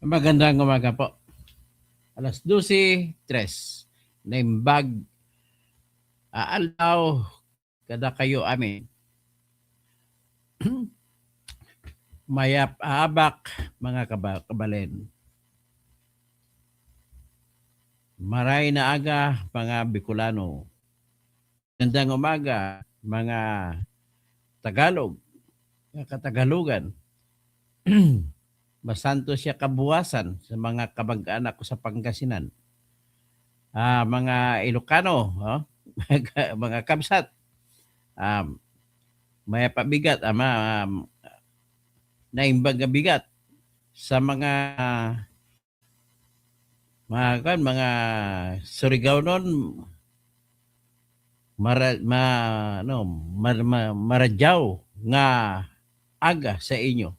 Magandang umaga po. Alas 12:03. Naimbag aalaw kada kayo amin. Mayap aabak mga kabalen. Maray na aga mga Bicolano. Magandang umaga mga Tagalog, Katagalugan. Masanto siya kabuwasan sa mga kabag-anak ko sa Pangasinan. Mga Ilocano, mga Kabsat, may pabigat, naimbag bigat sa mga Surigao noon, maradyaw nga aga sa inyo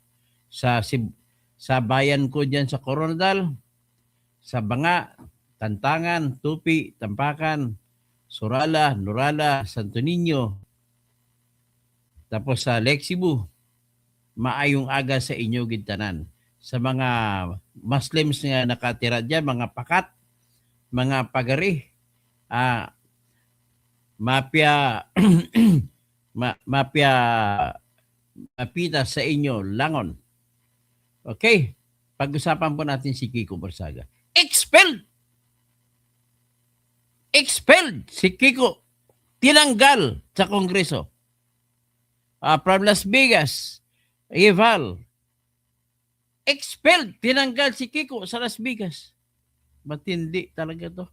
sa bayan ko diyan sa Coronadal, sa Banga, Tantangan, Tupi, Tampakan, Surala, Nurala, Santo Niño, tapos sa Lake Cebu. Maayong aga sa inyo gintanan. Sa mga Muslims nga nakatira diyan, mga pakat, mga pagari, mapita sa inyo langon. Okay, pag-usapan po natin si Kiko Barsaga. Expelled si Kiko, tinanggal sa Kongreso. From Las Vegas, Eval, expelled, tinanggal si Kiko sa Las Vegas. Matindi talaga to.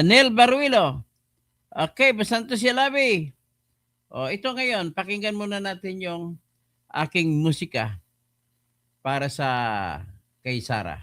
Nel Baruilo, okay, basanto siya labi. Ito ngayon, pakinggan muna natin yung aking musika para sa kay Sara.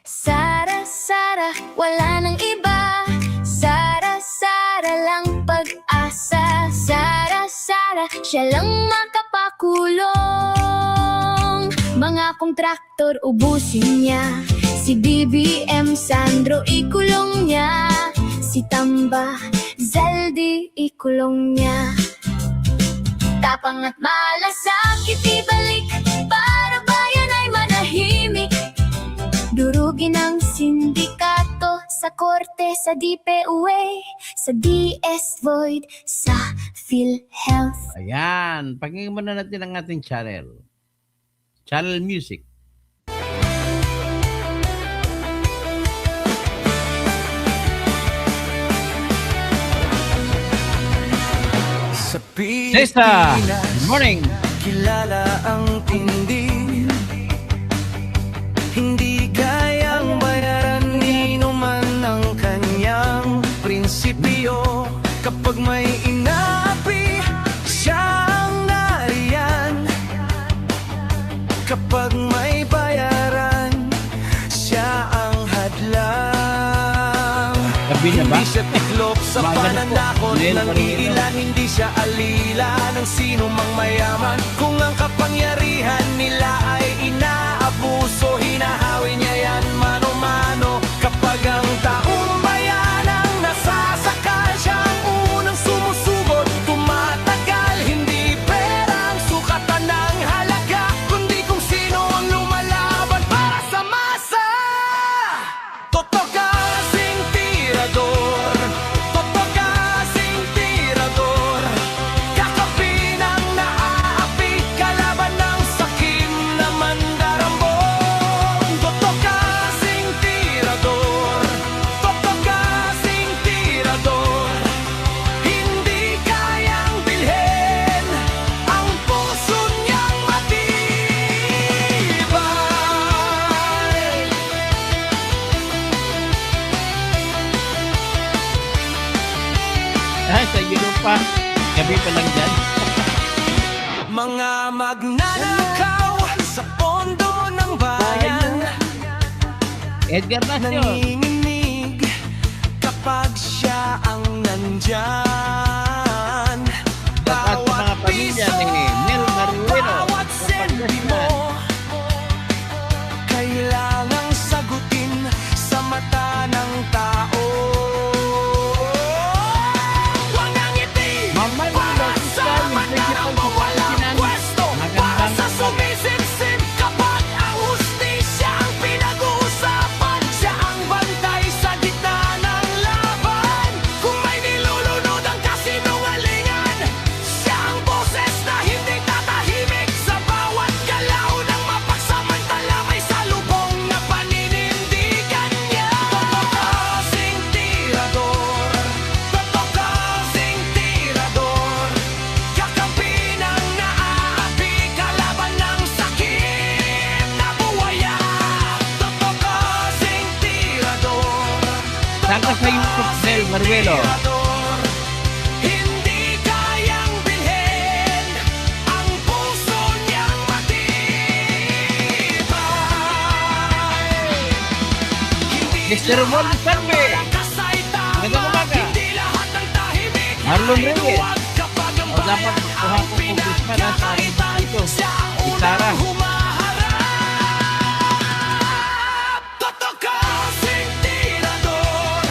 Sara, Sara, wala nang iba. Sara, Sara lang pag-asa. Sara, Sara, siya lang makapakulong. Mga kontraktor ubusin niya. Si BBM Sandro ikulong niya. Si Tamba Zaldi ikulong niya. Tapang at malasakit ibalik para bayan ay manahimik. Durugin ang sindikato sa korte, sa DPUA, sa DS Void, sa PhilHealth. Ayan, pakinggan muna natin ang ating channel. Channel Music. Sa Sesta, good morning. Kilala ang tindi, hindi kayang bayaran ni numan ang kanyang prinsipyo. Kapag may inaapi, siya ang nariyan. Kapag may bayaran, siya ang hadlang. Gabi na ba? Hindi siya tiklop sa pananakot ng iilan. Hindi siya alila ng sino mang mayaman. Kung ang kapangyarihan nila ay inaabuso, hinahawi niya yan mano-mano. Kapag ang taong bayan ang nasasakal, siya ang unang sumusugot, tumatagal. Hindi pera ang sukatan ng halaga, kundi kung sino ang lumalaban para sa masa. Totoo kasing tirador, totoo kasing tirador. Kakapin ang naaapi, kalaban ng sakim na mandarambon. Totoo kasing tirador, totoo kasing tirador. Hindi kayang bilhin ang puso niyang matibay. Sa Europa, gabi pa lang dyan. Mga magnanakaw sa pondo ng bayan, Edgar Nasio. nanginginig kapag siya ang nandyan. At mga pamilya ni Nel Maruelo bawat sa sentimo, Pangasinan. kailangang sagutin sa mata ng tao. Saan ka sa YouTube, Nel Maruelo? tirador. Hindi kayang bilhin ang puso niyang matibay. Hindi Mr. Ron Salve. kasay tama, Magandang umaga. hindi lahat ng tahimik Marlon ay Reyes. luwag kapag ang O, dapat bayan kuha ang ko congressman na sa akin pinagkakaitan. dito. Siya ang Gitara. unang humaharap. Totokasing tirador,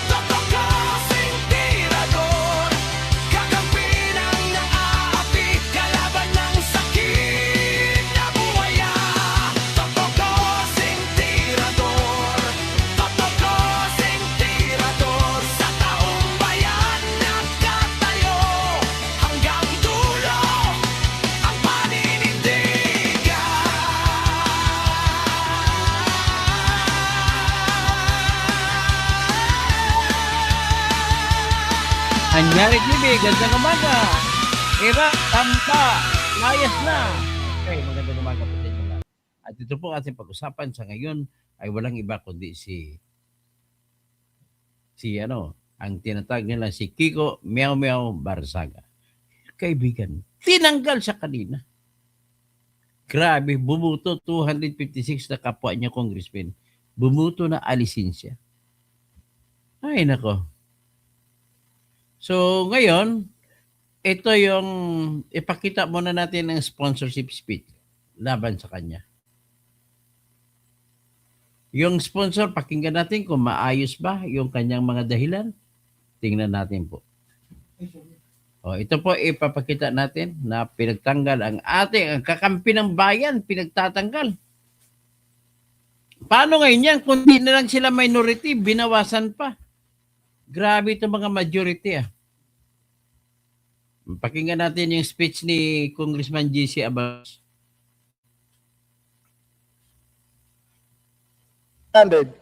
totokasing tirador, kakampi ng naaapi, kalaban ng sakit na buhaya. Totokasing tirador, totokasing tirador, sa taong bayan nakatayo, hanggang dulo ang paninindigan. Anyari TV, gandang umaga. Eva, tampa, layas na. Okay, magandang umaga po sa inyo lahat. At ito po ating pag-usapan sa ngayon ay walang iba kundi ang tinatawag nila si Kiko Meow Meow Barzaga. Kaibigan, tinanggal siya kanina. Grabe, bumuto 256 na kapwa niya congressman. Bumuto na alisin siya. Ay, nako. So, ngayon, ito yung ipakita muna natin ng sponsorship speech laban sa kanya. Yung sponsor, pakinggan natin kung maayos ba yung kanyang mga dahilan. Tingnan natin po. O, ito po ipapakita natin na pinagtanggal ang kakampi ng bayan, pinagtatanggal. Paano ngayon yan? Kung di na lang sila minority, binawasan pa. Grabe ito mga majority. Pakinggan natin yung speech ni Congressman GC Abbas. Standard.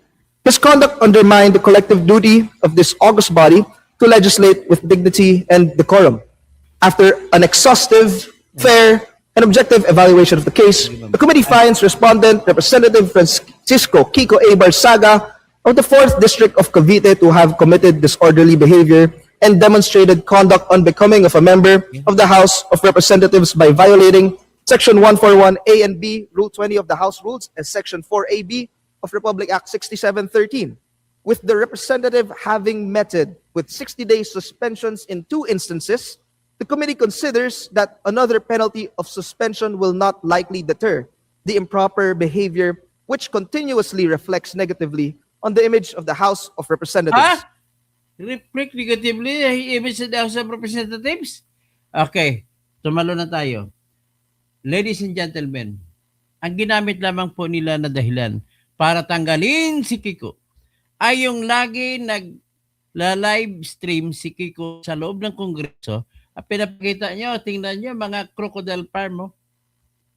His conduct undermined the collective duty of this august body to legislate with dignity and decorum. After an exhaustive, fair, and objective evaluation of the case, the committee finds respondent Representative Francisco Kiko A. Barzaga of the 4th District of Cavite to have committed disorderly behavior and demonstrated conduct unbecoming of a member of the House of Representatives by violating Section 141A and B, Rule 20 of the House Rules, and Section 4AB of Republic Act 6713, with the representative having meted with 60-day suspensions in 2 instances. The committee considers that another penalty of suspension will not likely deter the improper behavior, which continuously reflects negatively on the image of the House of Representatives. Reflect negatively image sa House of Representatives? Okay, tumalo na tayo. Ladies and gentlemen, ang ginamit lamang po nila na dahilan para tanggalin si Kiko ay yung lagi nag-live stream si Kiko sa loob ng Kongreso. At pinapakita nyo, tingnan nyo, mga crocodile farm mo.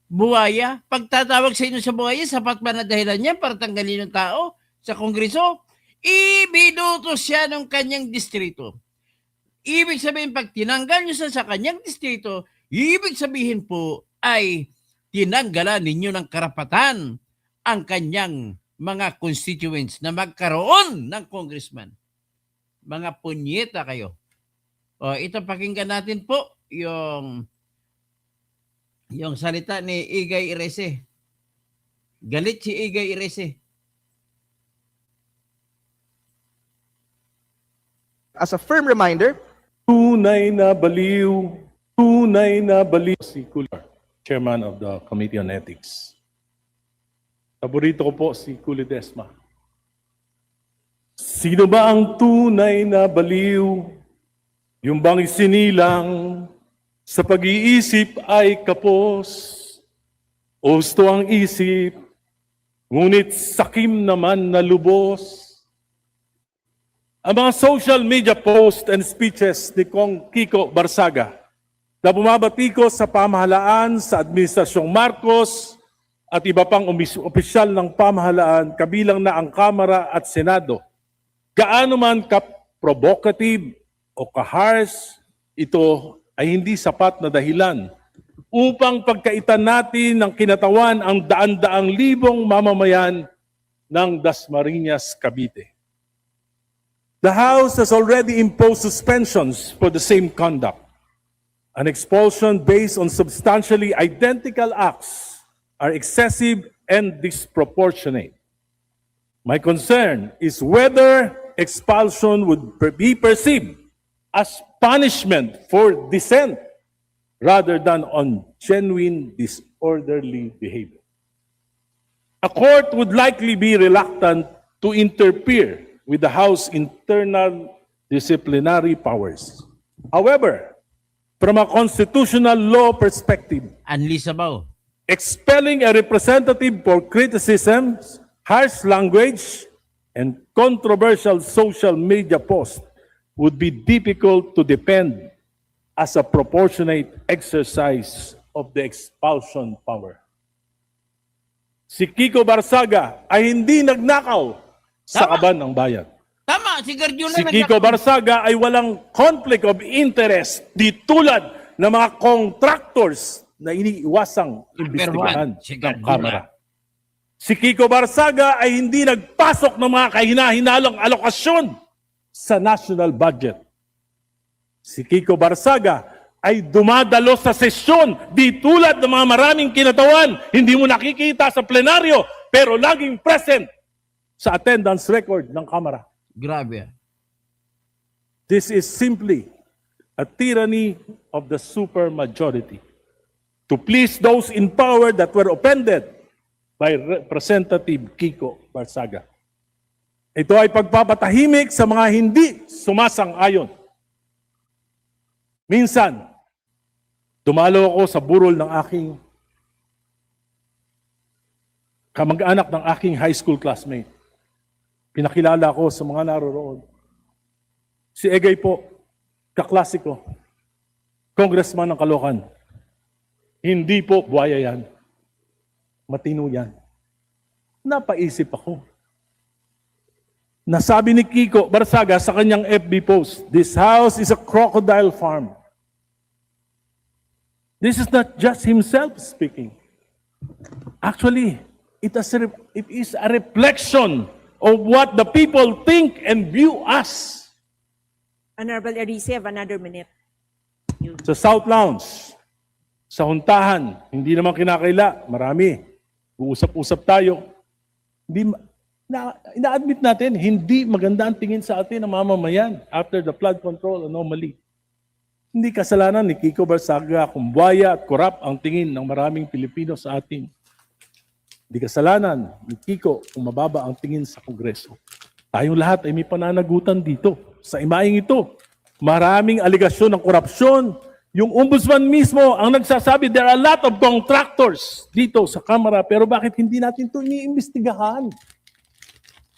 Buhaya. Pagtatawag sa inyo sa buhaya, sapat ba na dahilan niya para tanggalin ng tao sa Kongreso? Ibinuto siya ng kanyang distrito. Ibig sabihin, pag tinanggal nyo sa kanyang distrito, ibig sabihin po ay tinanggalan ninyo ng karapatan ang kanyang mga constituents na magkaroon ng congressman. Mga punyeta kayo. O, ito pakinggan natin po yung salita ni Igay Irese. Galit si Igay Irese. As a firm reminder, Tunay na baliw si Kular, Chairman of the Committee on Ethics. Paborito ko po si Kuli Desma. Sino ba ang tunay na baliw? Yung bang isinilang sa pag-iisip ay kapos, o gusto ang isip, ngunit sakim naman na lubos. Ang mga social media posts and speeches ni Kong Kiko Barzaga na bumabatikos sa pamahalaan sa Administrasyong Marcos at iba pang opisyal ng pamahalaan kabilang na ang Kamara at Senado. Gaano man ka-provocative o ka-harsh, ito ay hindi sapat na dahilan upang pagkaitan natin ng kinatawan ang daan-daang libong mamamayan ng Dasmariñas, Cavite. The House has already imposed suspensions for the same conduct. An expulsion based on substantially identical acts are excessive and disproportionate. My concern is whether expulsion would be perceived as punishment for dissent rather than on genuine disorderly behavior. A court would likely be reluctant to interfere with the House's internal disciplinary powers. However, from a constitutional law perspective, Anli Sabaw. expelling a representative for criticism, harsh language, and controversial social media posts would be difficult to defend as a proportionate exercise of the expulsion power. Si Kiko Barsaga ay hindi nagnakaw sa Tama. kaban ng bayan. Tama, si Garjula Si Kiko Barsaga ay walang conflict of interest di tulad ng mga contractors na iniiwasang imbestigahan si ng Garjula. Kamara. Si Kiko Barsaga ay hindi nagpasok ng mga kahina-hinalang alokasyon sa national budget. Si Kiko Barsaga ay dumadalo sa sesyon di tulad ng mga maraming kinatawan. Hindi mo nakikita sa plenaryo pero laging present sa attendance record ng Kamara. Grabe. This is simply a tyranny of the supermajority to please those in power that were offended by Representative Kiko Barsaga. Ito ay pagpapatahimik sa mga hindi sumasang-ayon. Minsan, dumalo ako sa burol ng aking kamag-anak ng aking high school classmate. Pinakilala ko sa mga naroroon. Si Egay po, kaklase ko, congressman ng Caloocan. Hindi po buhaya yan. Matino yan. Napaisip ako. Nasabi ni Kiko Barsaga sa kanyang FB post, "This house is a crocodile farm." This is not just himself speaking. Actually, it is a reflection of what the people think and view us. Honorable Erice, have another minute. Sa South Lounge, sa Huntahan, hindi naman kinakaila, marami. Uusap-usap tayo. Ina-admit natin, hindi maganda ang tingin sa atin ng mamamayan after the flood control anomaly. Hindi kasalanan ni Kiko Barsaga kung buhaya at korap ang tingin ng maraming Pilipino sa atin. Hindi kasalanan ni Kiko kung mababa ang tingin sa Kongreso. Tayong lahat ay may pananagutan dito. Sa imaing ito, maraming aligasyon ng korupsyon. Yung ombudsman mismo ang nagsasabi, there are a lot of contractors dito sa Kamara, pero bakit hindi natin ito iniimbestigahan?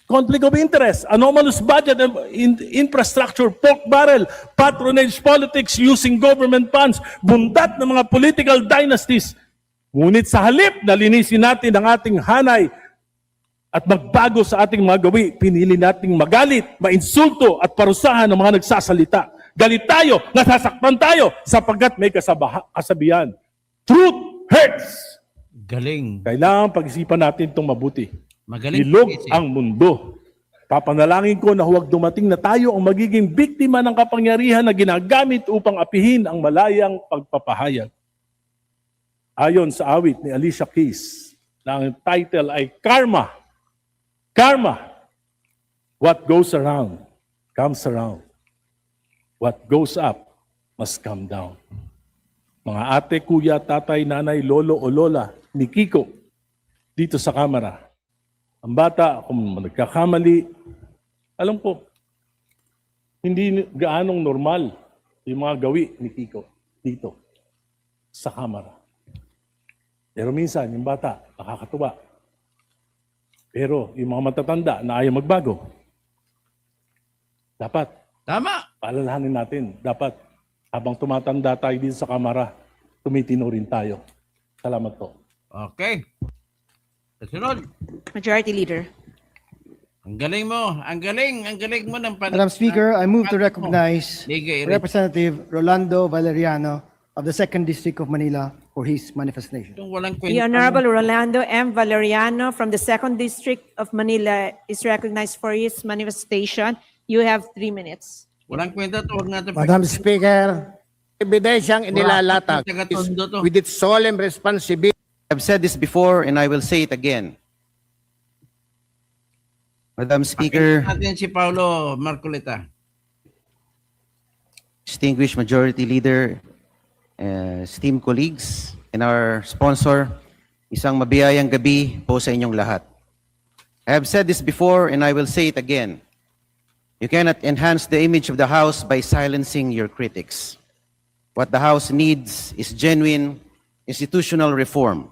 Conflict of interest, anomalous budget and infrastructure, pork barrel, patronage politics using government funds, bundat ng mga political dynasties. Ngunit sa halip na linisin natin ang ating hanay at magbago sa ating mga gawi, pinili nating magalit, mainsulto at parusahan ng mga nagsasalita. Galit tayo, nasasaktan tayo sapagkat may kasabihan. Truth hurts. Galing. Kailangan pag-isipan natin itong mabuti. Magaling. Ilog Kasi. ang mundo. Papanalangin ko na huwag dumating na tayo ang magiging biktima ng kapangyarihan na ginagamit upang apihin ang malayang pagpapahayag. Ayon sa awit ni Alicia Keys, na ang title ay Karma. Karma. What goes around, comes around. What goes up, must come down. Mga ate, kuya, tatay, nanay, lolo o lola ni Kiko dito sa Kamara. Ang bata, kung nagkakamali, alam ko, hindi gaanong normal yung mga gawi ni Kiko dito sa Kamara. Pero minsan, yung bata, nakakatuwa. Pero yung mga matatanda na ayaw magbago, dapat, Tama. paalalahanin natin, dapat habang tumatanda tayo dito sa Kamara, tumitino rin tayo. Salamat po. Okay. Kasunod. Majority Leader. Ang galing mo. Ang galing mo ng Madam Speaker, I move to recognize Sige, Representative Rolando Valeriano of the 2nd District of Manila for his manifestation. Itong walang The kwenta. Honorable Rolando M. Valeriano from the 2nd District of Manila is recognized for his manifestation. You have 3 minutes. Walang kwenta to. Huwag natin Madam Speaker, ebidensyang inilalatag Wala. is Taga-Tondo to. with its solemn responsibility. I've said this before and I will say it again. Madam Speaker, natin si Paulo Marcoleta. distinguished Majority Leader, esteemed colleagues, and our sponsor, isang mabiyayang gabi po sa inyong lahat. I have said this before and I will say it again. You cannot enhance the image of the House by silencing your critics. What the House needs is genuine institutional reform.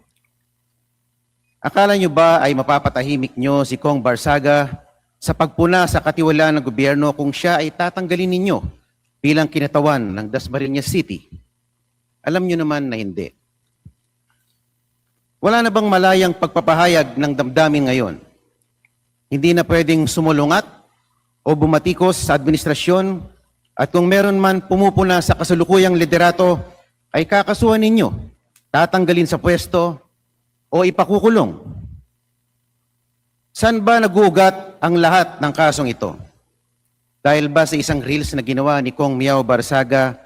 Akala nyo ba ay mapapatahimik nyo si Kong Barsaga sa pagpuna sa katiwalaan ng gobyerno kung siya ay tatanggalin ninyo bilang kinatawan ng Dasmariñas City? Alam nyo naman na hindi. Wala na bang malayang pagpapahayag ng damdamin ngayon? Hindi na pwedeng sumulungat o bumatikos sa administrasyon at kung meron man pumupuna sa kasalukuyang liderato ay kakasuhan ninyo, tatanggalin sa pwesto o ipakukulong. Saan ba nagugat ang lahat ng kasong ito? Dahil ba sa isang reels na ginawa ni Kong Miao Barsaga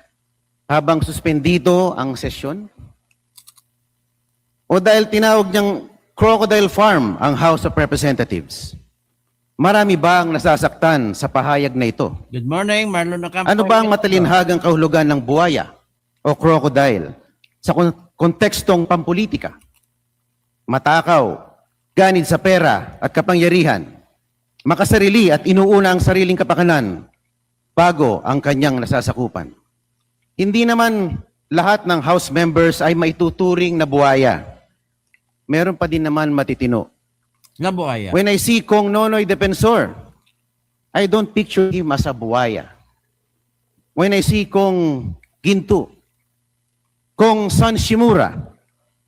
habang suspendido ang sesyon? O dahil tinawag niyang crocodile farm ang House of Representatives? Marami ba ang nasasaktan sa pahayag na ito? Good morning, Marlon Ocampo. Ano ba ang matalinhagang kahulugan ng buwaya o crocodile sa kontekstong pampolitika? Matakaw, ganid sa pera at kapangyarihan, makasarili at inuuna ang sariling kapakanan bago ang kanyang nasasakupan. Hindi naman lahat ng House members ay maituturing na buwaya. Meron pa din naman matitino. Nga buhaya. When I see Kong Nonoy Defensor, I don't picture him as a buwaya. When I see Kong Gintu, Kong San Shimura,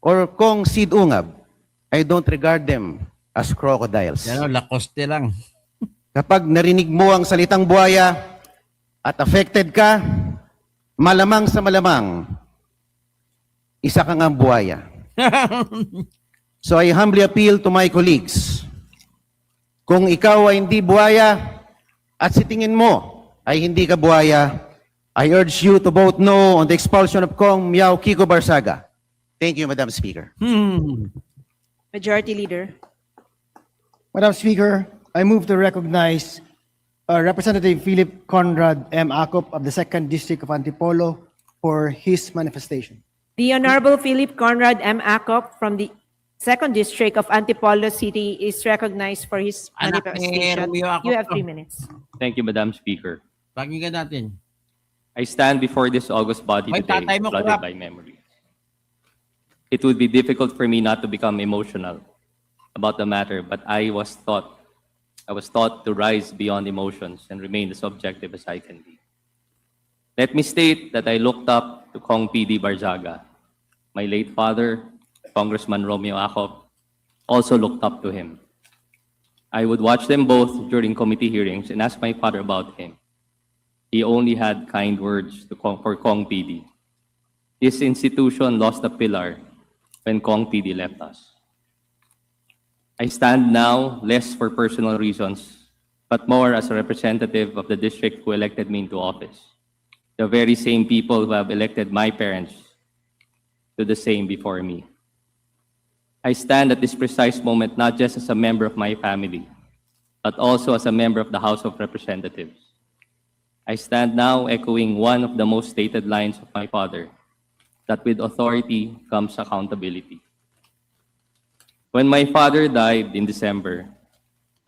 or Kong Sid Ungab, I don't regard them as crocodiles. Yan o, Lacoste lang. Kapag narinig mo ang salitang buhaya at affected ka, malamang sa malamang, isa kang ang buhaya. So I humbly appeal to my colleagues, kung ikaw ay hindi buhaya at si tingin mo ay hindi ka buhaya, I urge you to vote no on the expulsion of Kong Miao Kiko Barsaga. Thank you, Madam Speaker. Majority Leader. Madam Speaker, I move to recognize Representative Philip Conrad M. Acop of the 2nd District of Antipolo for his manifestation. The Honorable Philip Conrad M. Acop from the 2nd District of Antipolo City is recognized for his Anak ni manifestation. Romeo Acop You have to. 3 minutes. Thank you, Madam Speaker. Pakinggan natin. I stand before this august body Ay, today, tatay mo, flooded kurap. by memories. It would be difficult for me not to become emotional about the matter, but I was taught to rise beyond emotions and remain as objective as I can be. Let me state that I looked up to Kong P.D. Barzaga. My late father, Congressman Romeo Acop, also looked up to him. I would watch them both during committee hearings and ask my father about him. He only had kind words for Kong PD. This institution lost a pillar when Kong PD left us. I stand now less for personal reasons, but more as a representative of the district who elected me into office. The very same people who have elected my parents to the same before me. I stand at this precise moment not just as a member of my family, but also as a member of the House of Representatives. I stand now echoing one of the most stated lines of my father, that with authority comes accountability. When my father died in December,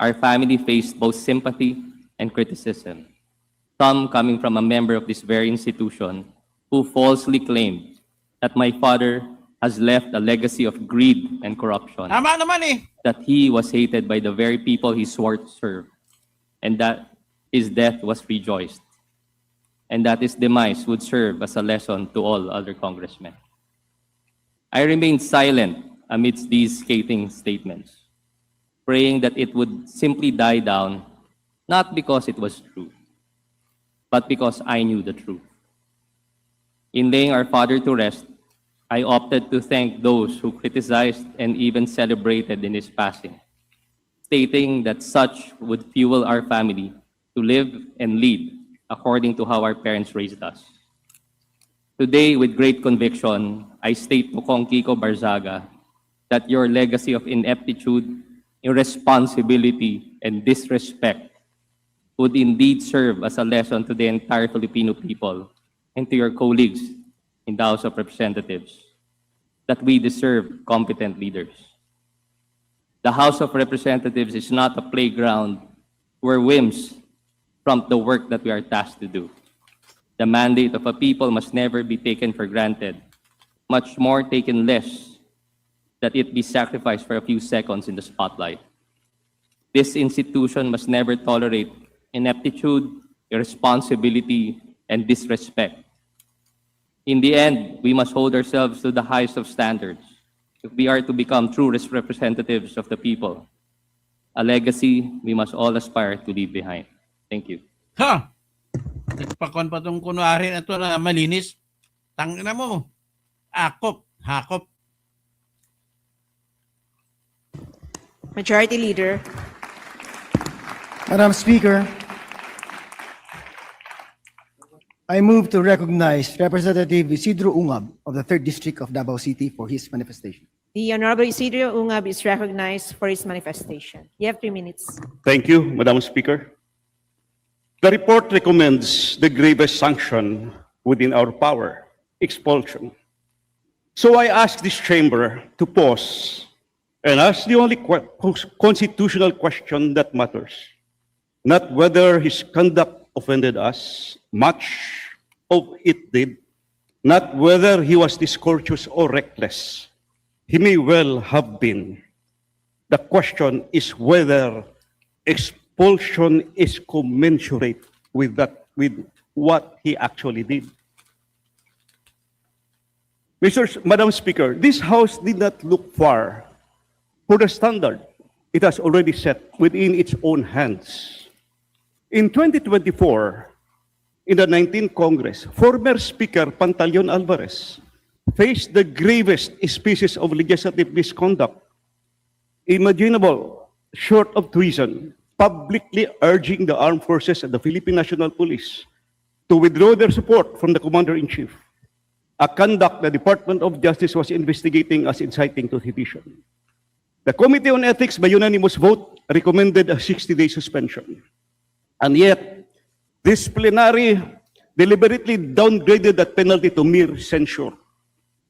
our family faced both sympathy and criticism, some coming from a member of this very institution who falsely claimed that my father has left a legacy of greed and corruption, Tama naman eh. that he was hated by the very people he swore to serve, and that his death was rejoiced, and that his demise would serve as a lesson to all other congressmen. I remained silent amidst these scathing statements, praying that it would simply die down, not because it was true, but because I knew the truth. In laying our father to rest, I opted to thank those who criticized and even celebrated in his passing, stating that such would fuel our family to live and lead according to how our parents raised us. Today, with great conviction, I state to Kong Kiko Barzaga that your legacy of ineptitude, irresponsibility, and disrespect would indeed serve as a lesson to the entire Filipino people and to your colleagues in the House of Representatives that we deserve competent leaders. The House of Representatives is not a playground where whims prompt the work that we are tasked to do. The mandate of a people must never be taken for granted, much more taken less that it be sacrificed for a few seconds in the spotlight. This institution must never tolerate ineptitude, irresponsibility, and disrespect. In the end, we must hold ourselves to the highest of standards if we are to become true representatives of the people, a legacy we must all aspire to leave behind. Thank you. Ha! Nagpakon pa tong kunwari na to na malinis. Tangina mo. Akop. Hakop. Majority Leader. Madam Speaker, I move to recognize Representative Isidro Ungab of the 3rd District of Davao City for his manifestation. The Honorable Isidro Ungab is recognized for his manifestation. You have 3 minutes. Thank you, Madam Speaker. The report recommends the gravest sanction within our power, expulsion. So I ask this chamber to pause and ask the only constitutional question that matters, not whether his conduct offended us, much of it did, not whether he was discourteous or reckless. He may well have been. The question is whether expulsion is commensurate with what he actually did. Madam Speaker, this House did not look far for the standard it has already set within its own hands. In 2024, in the 19th Congress, former Speaker Pantaleon Alvarez faced the gravest species of legislative misconduct imaginable short of treason, publicly urging the armed forces and the Philippine National Police to withdraw their support from the Commander-in-Chief, a conduct the Department of Justice was investigating as inciting to sedition. The Committee on Ethics, by unanimous vote, recommended a 60-day suspension. And yet, this plenary deliberately downgraded that penalty to mere censure,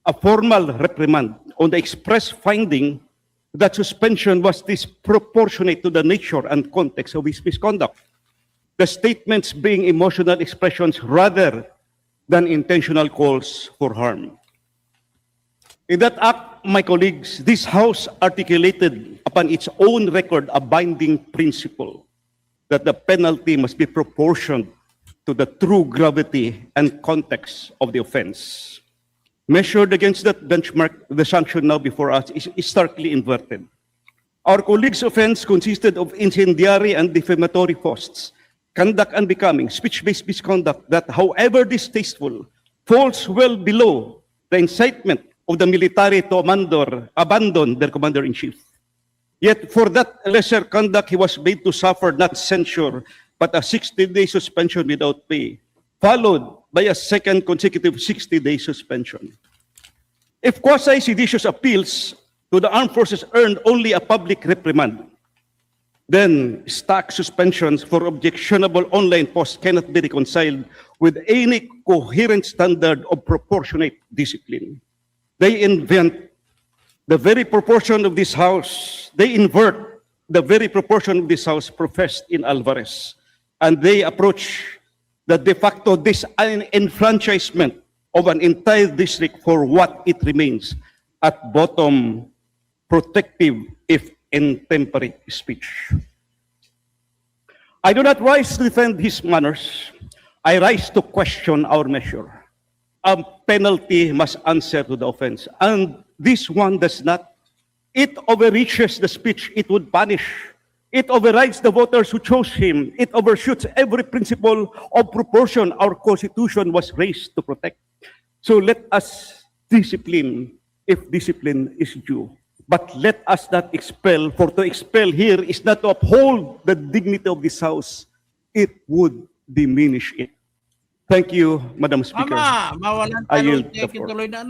a formal reprimand on the express finding that suspension was disproportionate to the nature and context of his misconduct, the statements being emotional expressions rather than intentional calls for harm. In that act, my colleagues, this House articulated upon its own record a binding principle that the penalty must be proportioned to the true gravity and context of the offense. Measured against that benchmark, the sanction now before us is starkly inverted. Our colleagues' offense consisted of incendiary and defamatory posts, conduct unbecoming, speech-based misconduct that, however distasteful, falls well below the incitement of the military to abandon their commander-in-chief. Yet for that lesser conduct, he was made to suffer not censure, but a 60-day suspension without pay, followed by a second consecutive 60-day suspension. If quasi-seditious appeals to the armed forces earned only a public reprimand, then stack suspensions for objectionable online posts cannot be reconciled with any coherent standard of proportionate discipline. They invent the very proportion of this House, they invert the very proportion of this House professed in Alvarez, and they approach the de facto disenfranchisement of an entire district for what it remains, at bottom, protective if intemperate speech. I do not rise to defend his manners. I rise to question our measure. A penalty must answer to the offense, and this one does not. It overreaches the speech it would punish. It overrides the voters who chose him. It overshoots every principle of proportion our Constitution was raised to protect. So let us discipline if discipline is due. But let us not expel, for to expel here is not to uphold the dignity of this House, it would diminish it. Thank you, Madam Speaker. Mawalan I tayo yield the siya floor. tuloy na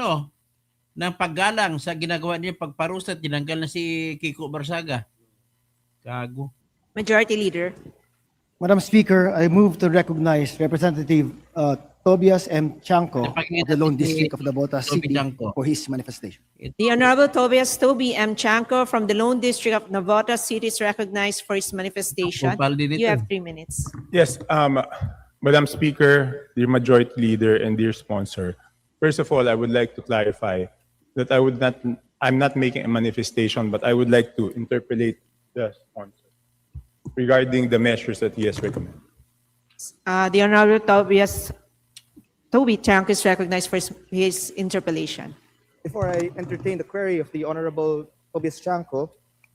ng paggalang sa ginagawa niya pagparusa, tinanggal na si Kiko Barsaga. Gago. Majority Leader. Madam Speaker, I move to recognize Representative Tobias M. Chanco of the Lone District of Navotas Toby City Chanco. for his manifestation. The Honorable Tobias Toby M. Chanco from the Lone District of Navotas City is recognized for his manifestation. Kupal din ito. You have 3 minutes. Yes, Madam Speaker, dear Majority Leader, and dear sponsor. First of all, I would like to clarify that I'm not making a manifestation, but I would like to interpolate the sponsor regarding the measures that he has recommended. The Honorable Toby Chanco is recognized for his interpellation. Before I entertain the query of the Honorable Tobias Chanco,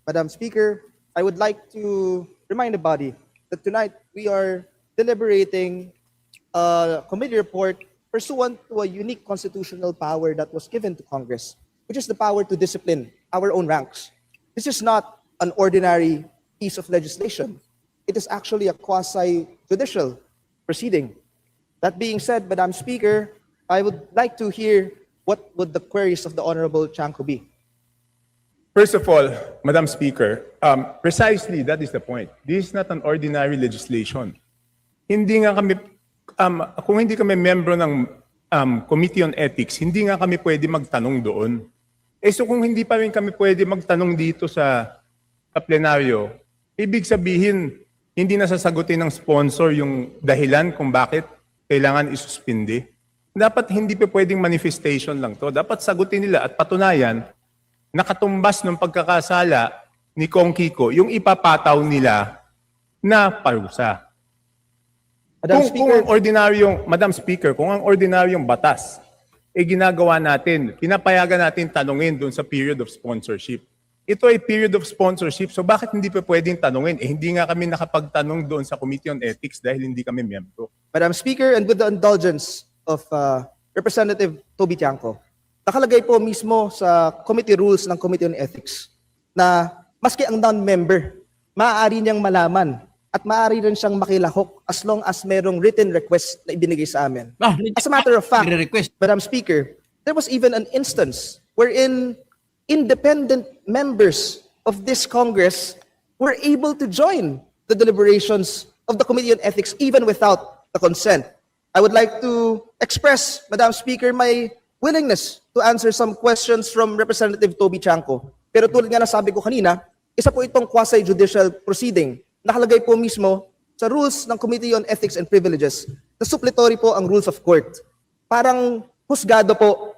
Madam Speaker, I would like to remind the body that tonight we are deliberating a committee report pursuant to a unique constitutional power that was given to Congress, which is the power to discipline our own ranks. This is not an ordinary piece of legislation. It is actually a quasi-judicial proceeding. That being said, Madam Speaker, I would like to hear what would the queries of the Honorable Chanco be. First of all, Madam Speaker, precisely that is the point. This is not an ordinary legislation. Hindi nga kami, kung hindi kami membro ng Committee on Ethics, hindi nga kami pwede magtanong doon. So kung hindi pa rin kami pwede magtanong dito sa plenaryo, ibig sabihin, hindi na sasagutin ng sponsor yung dahilan kung bakit kailangan isuspindi. Dapat hindi pa pwedeng manifestation lang to. Dapat sagutin nila at patunayan na katumbas ng pagkakasala ni Kong Kiko yung ipapataw nila na parusa. Madam Speaker, kung ang ordinaryong batas ginagawa natin, pinapayagan natin tanungin doon sa period of sponsorship. Ito ay period of sponsorship, so bakit hindi pa pwedeng tanungin? Hindi nga kami nakapagtanong doon sa Committee on Ethics dahil hindi kami miyembro. Madam Speaker, and with the indulgence of Representative Toby Chanco, nakalagay po mismo sa committee rules ng Committee on Ethics na maski ang non-member, maaari niyang malaman at maaari rin siyang makilahok as long as merong written request na ibinigay sa amin. As a matter of fact, Request. Madam Speaker, there was even an instance wherein independent members of this Congress were able to join the deliberations of the Committee on Ethics even without the consent. I would like to express, Madam Speaker, my willingness to answer some questions from Representative Toby Chanco. Pero tulad nga na sabi ko kanina, isa po itong quasi-judicial proceeding. Nakalagay po mismo sa rules ng Committee on Ethics and Privileges na suppletory po ang rules of court. Parang husgado po,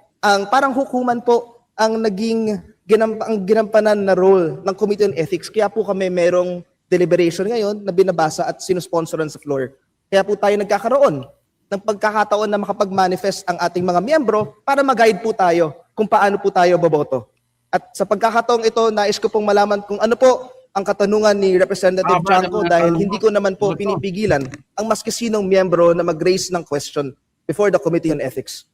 parang hukuman po ang naging ginampanan na role ng Committee on Ethics. Kaya po kami merong deliberation ngayon na binabasa at sinusponsoran sa floor. Kaya po tayo nagkakaroon ng pagkakataon na makapag-manifest ang ating mga miyembro para mag-guide po tayo kung paano po tayo boboto. At sa pagkakataong ito, nais ko pong malaman kung ano po ang katanungan ni Representative Chanco dahil hindi ko naman po pinipigilan ang maski sinong miyembro na mag-raise ng question before the Committee on Ethics.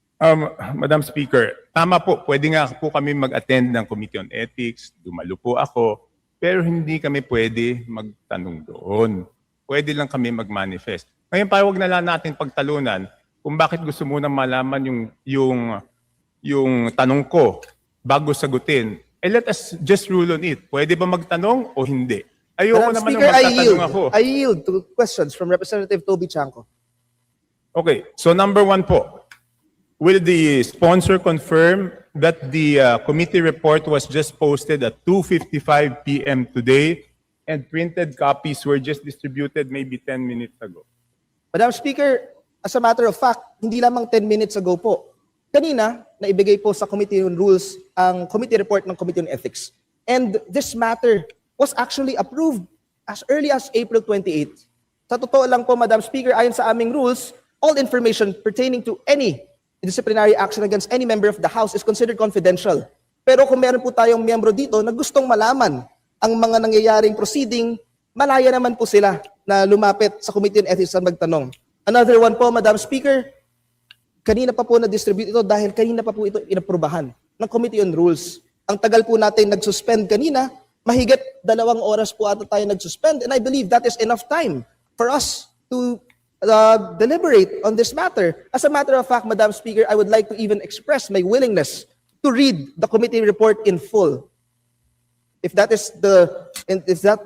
Madam Speaker, tama po, pwede nga po kami mag-attend ng Committee on Ethics, dumalo po ako, pero hindi kami pwede magtanong doon. Pwede lang kami mag-manifest. Ngayon, pawag na lang natin pagtalunan kung bakit gusto mo na malaman yung tanong ko bago sagutin. Let us just rule on it. Pwede ba magtanong o hindi? Ayoko Madam naman Speaker, nung magtatanong ako. I yield to questions from Representative Toby Chanco. Okay, so number 1 po. Will the sponsor confirm that the committee report was just posted at 2:55 p.m. today and printed copies were just distributed maybe 10 minutes ago? Madam Speaker, as a matter of fact, hindi lamang 10 minutes ago po. Kanina, naibigay po sa Committee on Rules ang committee report ng Committee on Ethics. And this matter was actually approved as early as April 28. Sa totoo lang po, Madam Speaker, ayon sa aming rules, all information pertaining to any disciplinary action against any member of the House is considered confidential. Pero kung meron po tayong miyembro dito na gustong malaman ang mga nangyayaring proceeding, malaya naman po sila na lumapit sa Committee on Ethics at magtanong. Another one po, Madam Speaker, kanina pa po na-distribute ito dahil kanina pa po ito inaprubahan ng Committee on Rules. Ang tagal po natin nag-suspend kanina, mahigit 2 oras po ata tayo nag-suspend, and I believe that is enough time for us to deliberate on this matter. As a matter of fact, Madam Speaker, I would like to even express my willingness to read the committee report in full. If that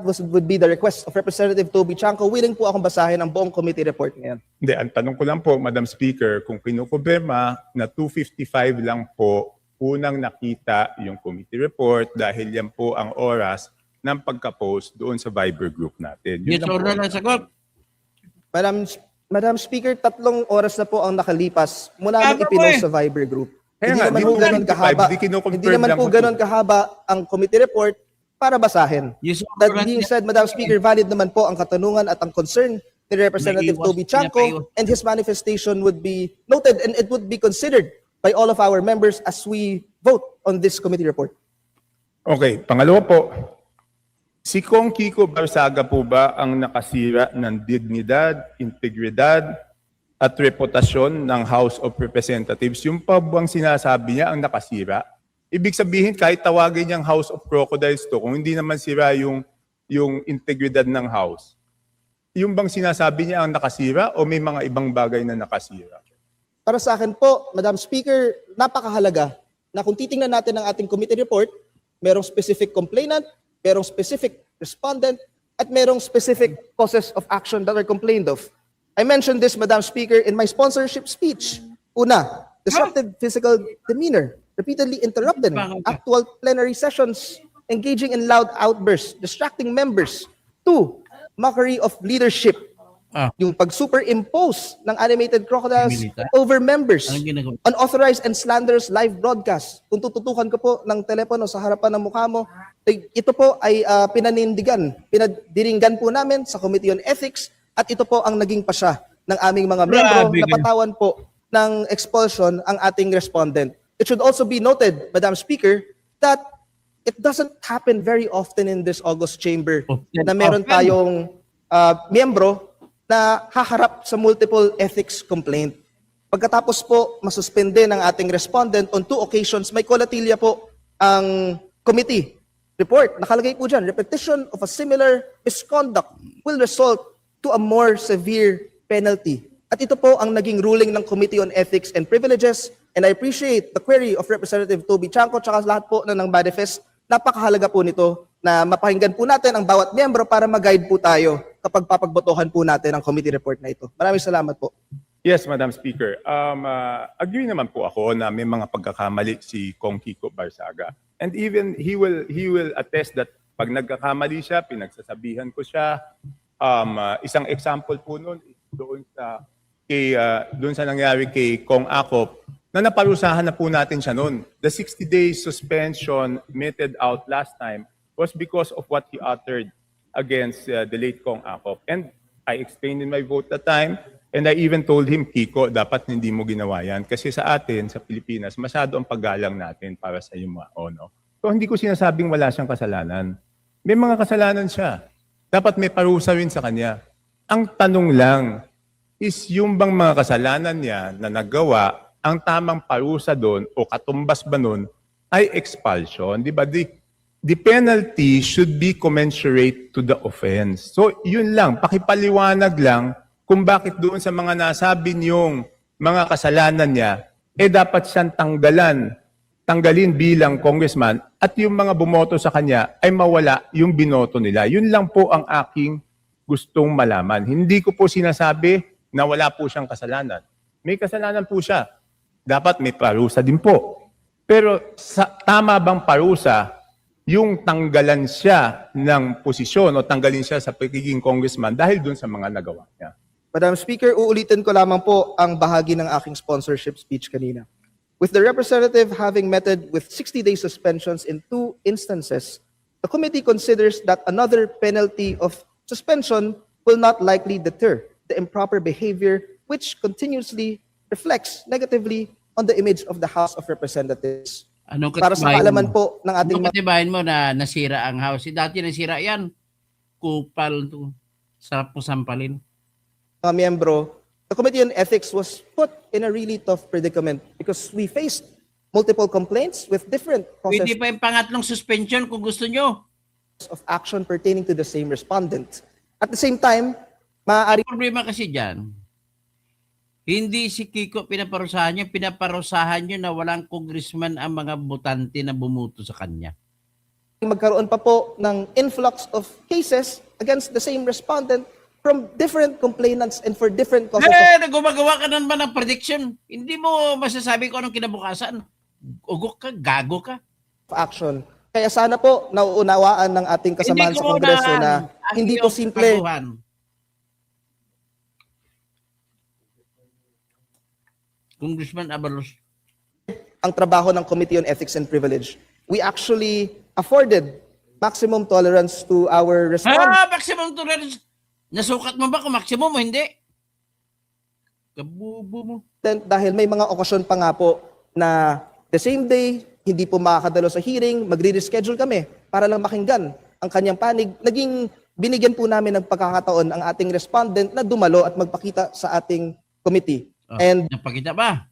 would be the request of Representative Toby Chanco, willing po akong basahin ang buong committee report ngayon. Hindi, ang tanong ko lang po, Madam Speaker, kung kinukumpirma na 2:55 lang po unang nakita yung committee report dahil yan po ang oras ng pagka-post doon sa Viber group natin. Yun Yes lang or po. no lang sagot. Madam Speaker, 3 oras na po ang nakalipas mula nung Tama po ipinost eh. sa Viber group. Kaya Hindi nga, naman di po po ganun 55, kahaba. di kinukonfirm Hindi naman lang po po. ganun kahaba ang committee report para basahin. Yes or That no lang. being said, Madam Speaker, valid naman po ang katanungan at ang concern ni Representative Naiwas, Toby Chanco, pinapaiwas. and his manifestation would be noted and it would be considered by all of our members as we vote on this committee report. Okay, pangalawa po. Si Kong Kiko Barsaga po ba ang nakasira ng dignidad, integridad, at reputasyon ng House of Representatives? Yung pa bang sinasabi niya ang nakasira? Ibig sabihin, kahit tawagin niyang House of Crocodiles to, kung hindi naman sira yung integridad ng House, yung bang sinasabi niya ang nakasira o may mga ibang bagay na nakasira? Para sa akin po, Madam Speaker, napakahalaga na kung titingnan natin ang ating committee report, merong specific complainant, merong specific respondent, at merong specific causes of action that are complained of. I mentioned this, Madam Speaker, in my sponsorship speech. Una, disruptive physical demeanor, repeatedly interrupting actual plenary sessions, engaging in loud outbursts, distracting members. 2, mockery of leadership. Yung pag-superimpose ng animated crocodiles Milita. over members. Anong ginagawa? Unauthorized and slanderous live broadcast. Kung tututukan ko po ng telepono sa harapan ng mukha mo, ito po ay pinadiringgan po namin sa Committee on Ethics at ito po ang naging pasya ng aming mga membro Grabe na ka. patawan po ng expulsion ang ating respondent. It should also be noted, Madam Speaker, that it doesn't happen very often in this August chamber na meron Often. tayong miyembro na haharap sa multiple ethics complaint. Pagkatapos po masuspende ng ating respondent on 2 occasions, may kolatilya po ang committee report. Nakalagay po dyan, repetition of a similar misconduct will result to a more severe penalty. At ito po ang naging ruling ng Committee on Ethics and Privileges, and I appreciate the query of Representative Toby Chanco tsaka lahat po na ng manifest. Napakahalaga po nito na mapakinggan po natin ang bawat miyembro para mag-guide po tayo kapag papagbotohan po natin ang committee report na ito. Maraming salamat po. Yes, Madam Speaker. Agree naman po ako na may mga pagkakamali si Kong Kiko Barsaga. And even he will attest that pag nagkakamali siya, pinagsasabihan ko siya. Isang example po noon doon sa nangyari kay Kong Akop na naparusahan na po natin siya noon. The 60-day suspension meted out last time was because of what he uttered against the late Kong Akop. And I explained in my vote that time, and I even told him, Kiko, dapat hindi mo ginawa yan. Kasi sa atin, sa Pilipinas, masyado ang paggalang natin para sa iyo mga no? So hindi ko sinasabing wala siyang kasalanan. May mga kasalanan siya. Dapat may parusa rin sa kanya. Ang tanong lang is yung bang mga kasalanan niya na nagawa, ang tamang parusa doon o katumbas ba doon ay expulsion. Di ba? The penalty should be commensurate to the offense. So yun lang, pakipaliwanag lang kung bakit doon sa mga nasabi niyong mga kasalanan niya, dapat siyang tanggalin bilang congressman at yung mga bumoto sa kanya ay mawala yung binoto nila. Yun lang po ang aking gustong malaman. Hindi ko po sinasabi na wala po siyang kasalanan. May kasalanan po siya. Dapat may parusa din po. Pero tama bang parusa yung tanggalan siya ng posisyon o tanggalin siya sa pagiging congressman dahil dun sa mga nagawa niya? Madam Speaker, uulitin ko lamang po ang bahagi ng aking sponsorship speech kanina. With the representative having meted with 60-day suspensions in 2 instances, the committee considers that another penalty of suspension will not likely deter the improper behavior which continuously reflects negatively on the image of the House of Representatives. Anong Para sa katibayan kaalaman mo? po ng ating Anong katibayan mo na nasira ang house? Dati nasira yan. Kupal to. Sarap po sampalin. mga miyembro, the Committee on Ethics was put in a really tough predicament because we faced multiple complaints with different causes Pwede pa yung pangatlong suspension kung gusto nyo. of action pertaining to the same respondent. At the same time, maaari Ang problema kasi dyan, hindi si Kiko pinaparusahan nyo na walang congressman ang mga botante na bumuto sa kanya. magkaroon pa po ng influx of cases against the same respondent from different complainants and for different causes of Gumagawa ka naman ng prediction. Hindi mo masasabi kung anong kinabukasan. Ugok ka, gago ka. action. Kaya sana po nauunawaan ng ating kasamahan sa Kongreso na hindi po simple Congressman Abalos. ang trabaho ng Committee on Ethics and Privilege. We actually afforded maximum tolerance to our respondent Maximum tolerance. Nasukat mo ba kung maximum o hindi? Kabubo mo. dahil may mga okasyon pa nga po na the same day, hindi po makakadalo sa hearing, magre-reschedule kami para lang makinggan ang kanyang panig. Binigyan po namin ng pagkakataon ang ating respondent na dumalo at magpakita sa ating committee. And Napakita ba?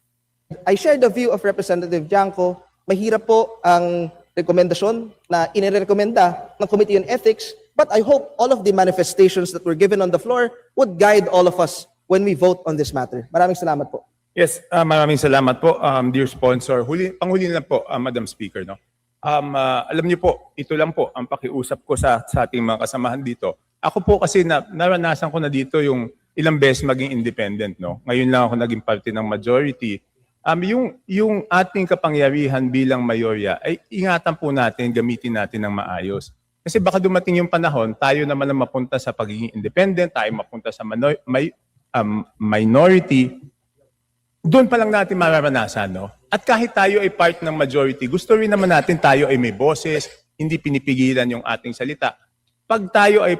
I share the view of Representative Janco. Mahirap po ang rekomendasyon na inirekomenda ng Committee on Ethics, but I hope all of the manifestations that were given on the floor would guide all of us when we vote on this matter. Maraming salamat po. Yes, maraming salamat po, dear sponsor. Panghuli lang po, Madam Speaker. No? Alam niyo po, ito lang po ang pakiusap ko sa ating mga kasamahan dito. Ako po kasi naranasan ko na dito yung ilang beses maging independent. No? Ngayon lang ako naging parte ng majority. Yung ating kapangyarihan bilang mayorya ay ingatan po natin, gamitin natin ng maayos. Kasi baka dumating yung panahon, tayo naman ang mapunta sa pagiging independent, tayo mapunta sa minority. Doon pa lang natin mararanasan, no? At kahit tayo ay part ng majority, gusto rin naman natin tayo ay may boses, hindi pinipigilan yung ating salita. Pag tayo ay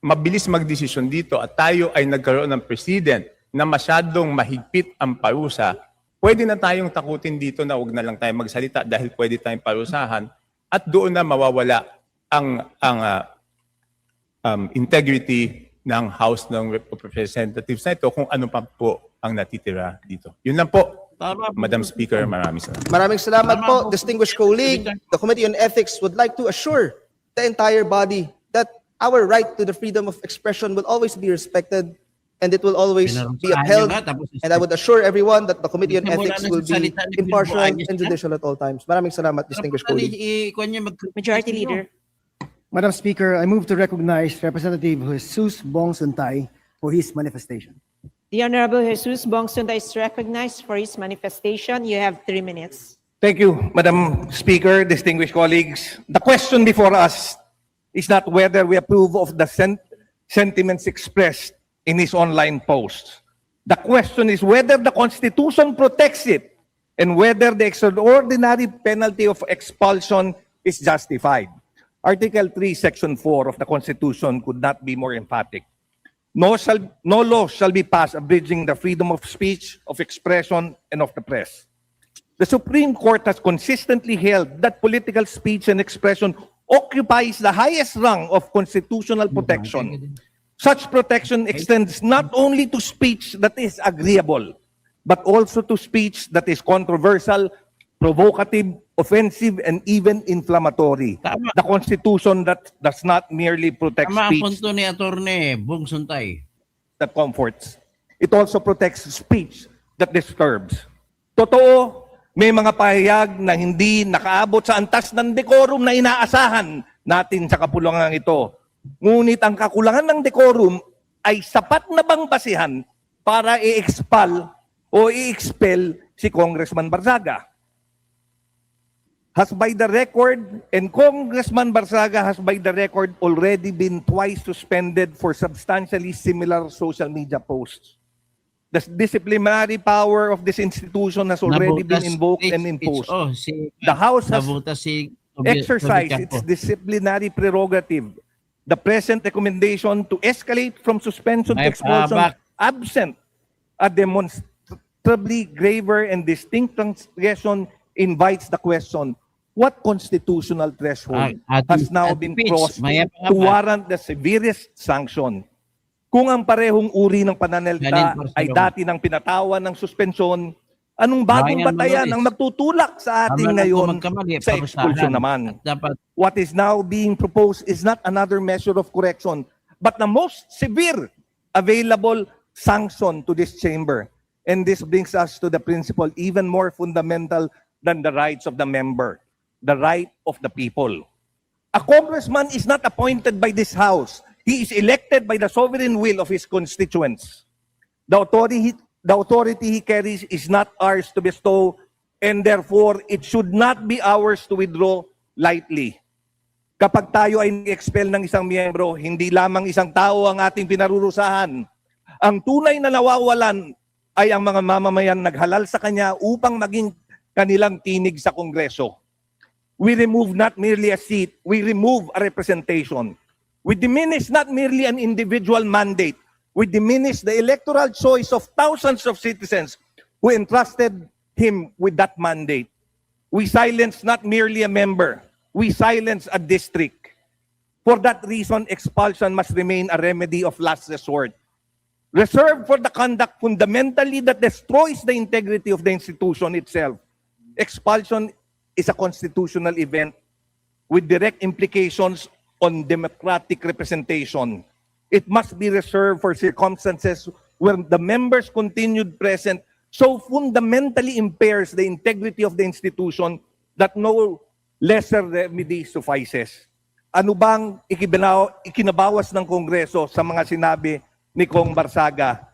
mabilis magdesisyon dito at tayo ay nagkaroon ng president na masyadong mahigpit ang parusa, pwede na tayong takutin dito na huwag na lang tayo magsalita dahil pwede tayong parusahan at doon na mawawala ang integrity ng House ng Representatives na ito kung ano pa po ang natitira dito. Yun lang po, Madam Speaker. Maraming salamat. Maraming salamat po, distinguished colleague. The Committee on Ethics would like to assure the entire body that our right to the freedom of expression will always be respected and it will always be upheld. And I would assure everyone that the Committee on Ethics will be impartial and judicial at all times. Maraming salamat, distinguished colleague. Majority Leader. Madam Speaker, I move to recognize Representative Jesus Bong Suntay for his manifestation. The Honorable Jesus Bong Suntay is recognized for his manifestation. You have 3 minutes. Thank you, Madam Speaker, distinguished colleagues. The question before us is not whether we approve of the sentiments expressed in his online posts. The question is whether the Constitution protects it and whether the extraordinary penalty of expulsion is justified. Article 3, Section 4 of the Constitution could not be more emphatic. No law shall be passed abridging the freedom of speech, of expression, and of the press. The Supreme Court has consistently held that political speech and expression occupies the highest rung of constitutional protection. Such protection extends not only to speech that is agreeable, but also to speech that is controversial, provocative, offensive, and even inflammatory. Tama. The Constitution that does not merely protect Tama ang speech punto ni Atty. Bong Suntay. that comforts. It also protects speech that disturbs. Totoo, may mga pahayag na hindi nakaabot sa antas ng decorum na inaasahan natin sa kapulungan ito. Ngunit ang kakulangan ng decorum ay sapat na bang basihan para i-expel o i-expel si Congressman Barzaga? Has by the record, and Congressman Barzaga has by the record already been twice suspended for substantially similar social media posts. The disciplinary power of this institution has already been invoked and imposed. The House has exercised its disciplinary prerogative. The present recommendation to escalate from suspension to expulsion absent a demonstrably graver and distinct transgression invites the question, what constitutional threshold has now been crossed to warrant the severest sanction? Kung ang parehong uri ng pananalita ay dati ng pinatawan ng suspensyon, anong bagong batayan ang magtutulak sa atin ngayon sa expulsion naman? What is now being proposed is not another measure of correction, but the most severe available sanction to this chamber. And this brings us to the principle even more fundamental than the rights of the member, the right of the people. A congressman is not appointed by this house. He is elected by the sovereign will of his constituents. The authority he carries is not ours to bestow, and therefore it should not be ours to withdraw lightly. Kapag tayo ay expel ng isang miyembro, hindi lamang isang tao ang ating pinarurusahan. Ang tunay na nawawalan ay ang mga mamamayan naghalal sa kanya upang maging kanilang tinig sa Kongreso. We remove not merely a seat, we remove a representation. We diminish not merely an individual mandate, we diminish the electoral choice of thousands of citizens who entrusted him with that mandate. We silence not merely a member, we silence a district. For that reason, expulsion must remain a remedy of last resort, reserved for the conduct fundamentally that destroys the integrity of the institution itself. Expulsion is a constitutional event with direct implications on democratic representation. It must be reserved for circumstances where the members' continued presence so fundamentally impairs the integrity of the institution that no lesser remedy suffices. Ano bang ikinabawas ng Kongreso sa mga sinabi ni Kong Barsaga?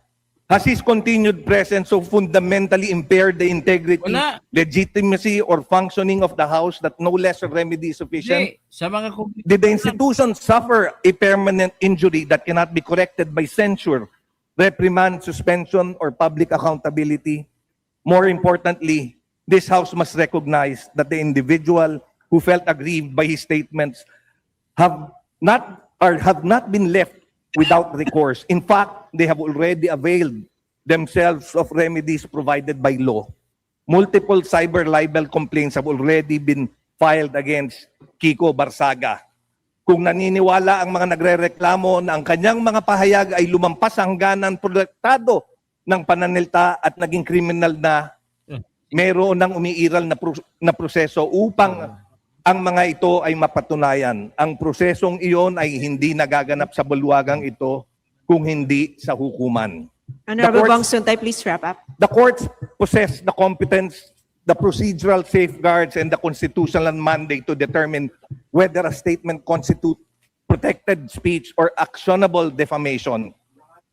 Has his continued presence so fundamentally impaired the integrity, Wala. legitimacy, or functioning of the House that no lesser remedy is sufficient? Hindi. Sa mga Did the institution suffer a permanent injury that cannot be corrected by censure, reprimand, suspension, or public accountability? More importantly, this House must recognize that the individual who felt aggrieved by his statements have not been left without recourse. In fact, they have already availed themselves of remedies provided by law. Multiple cyber libel complaints have already been filed against Kiko Barsaga. Kung naniniwala ang mga nagrereklamo na ang kanyang mga pahayag ay lumampas sa hangganan protektado ng pananalita at naging kriminal na, meron ng umiiral na proseso upang ang mga ito ay mapatunayan. Ang prosesong iyon ay hindi nagaganap sa bulwagang ito kung hindi sa hukuman. Honorable courts- Bong Suntay, please wrap up. The courts possess the competence, the procedural safeguards, and the constitutional mandate to determine whether a statement constitutes protected speech or actionable defamation.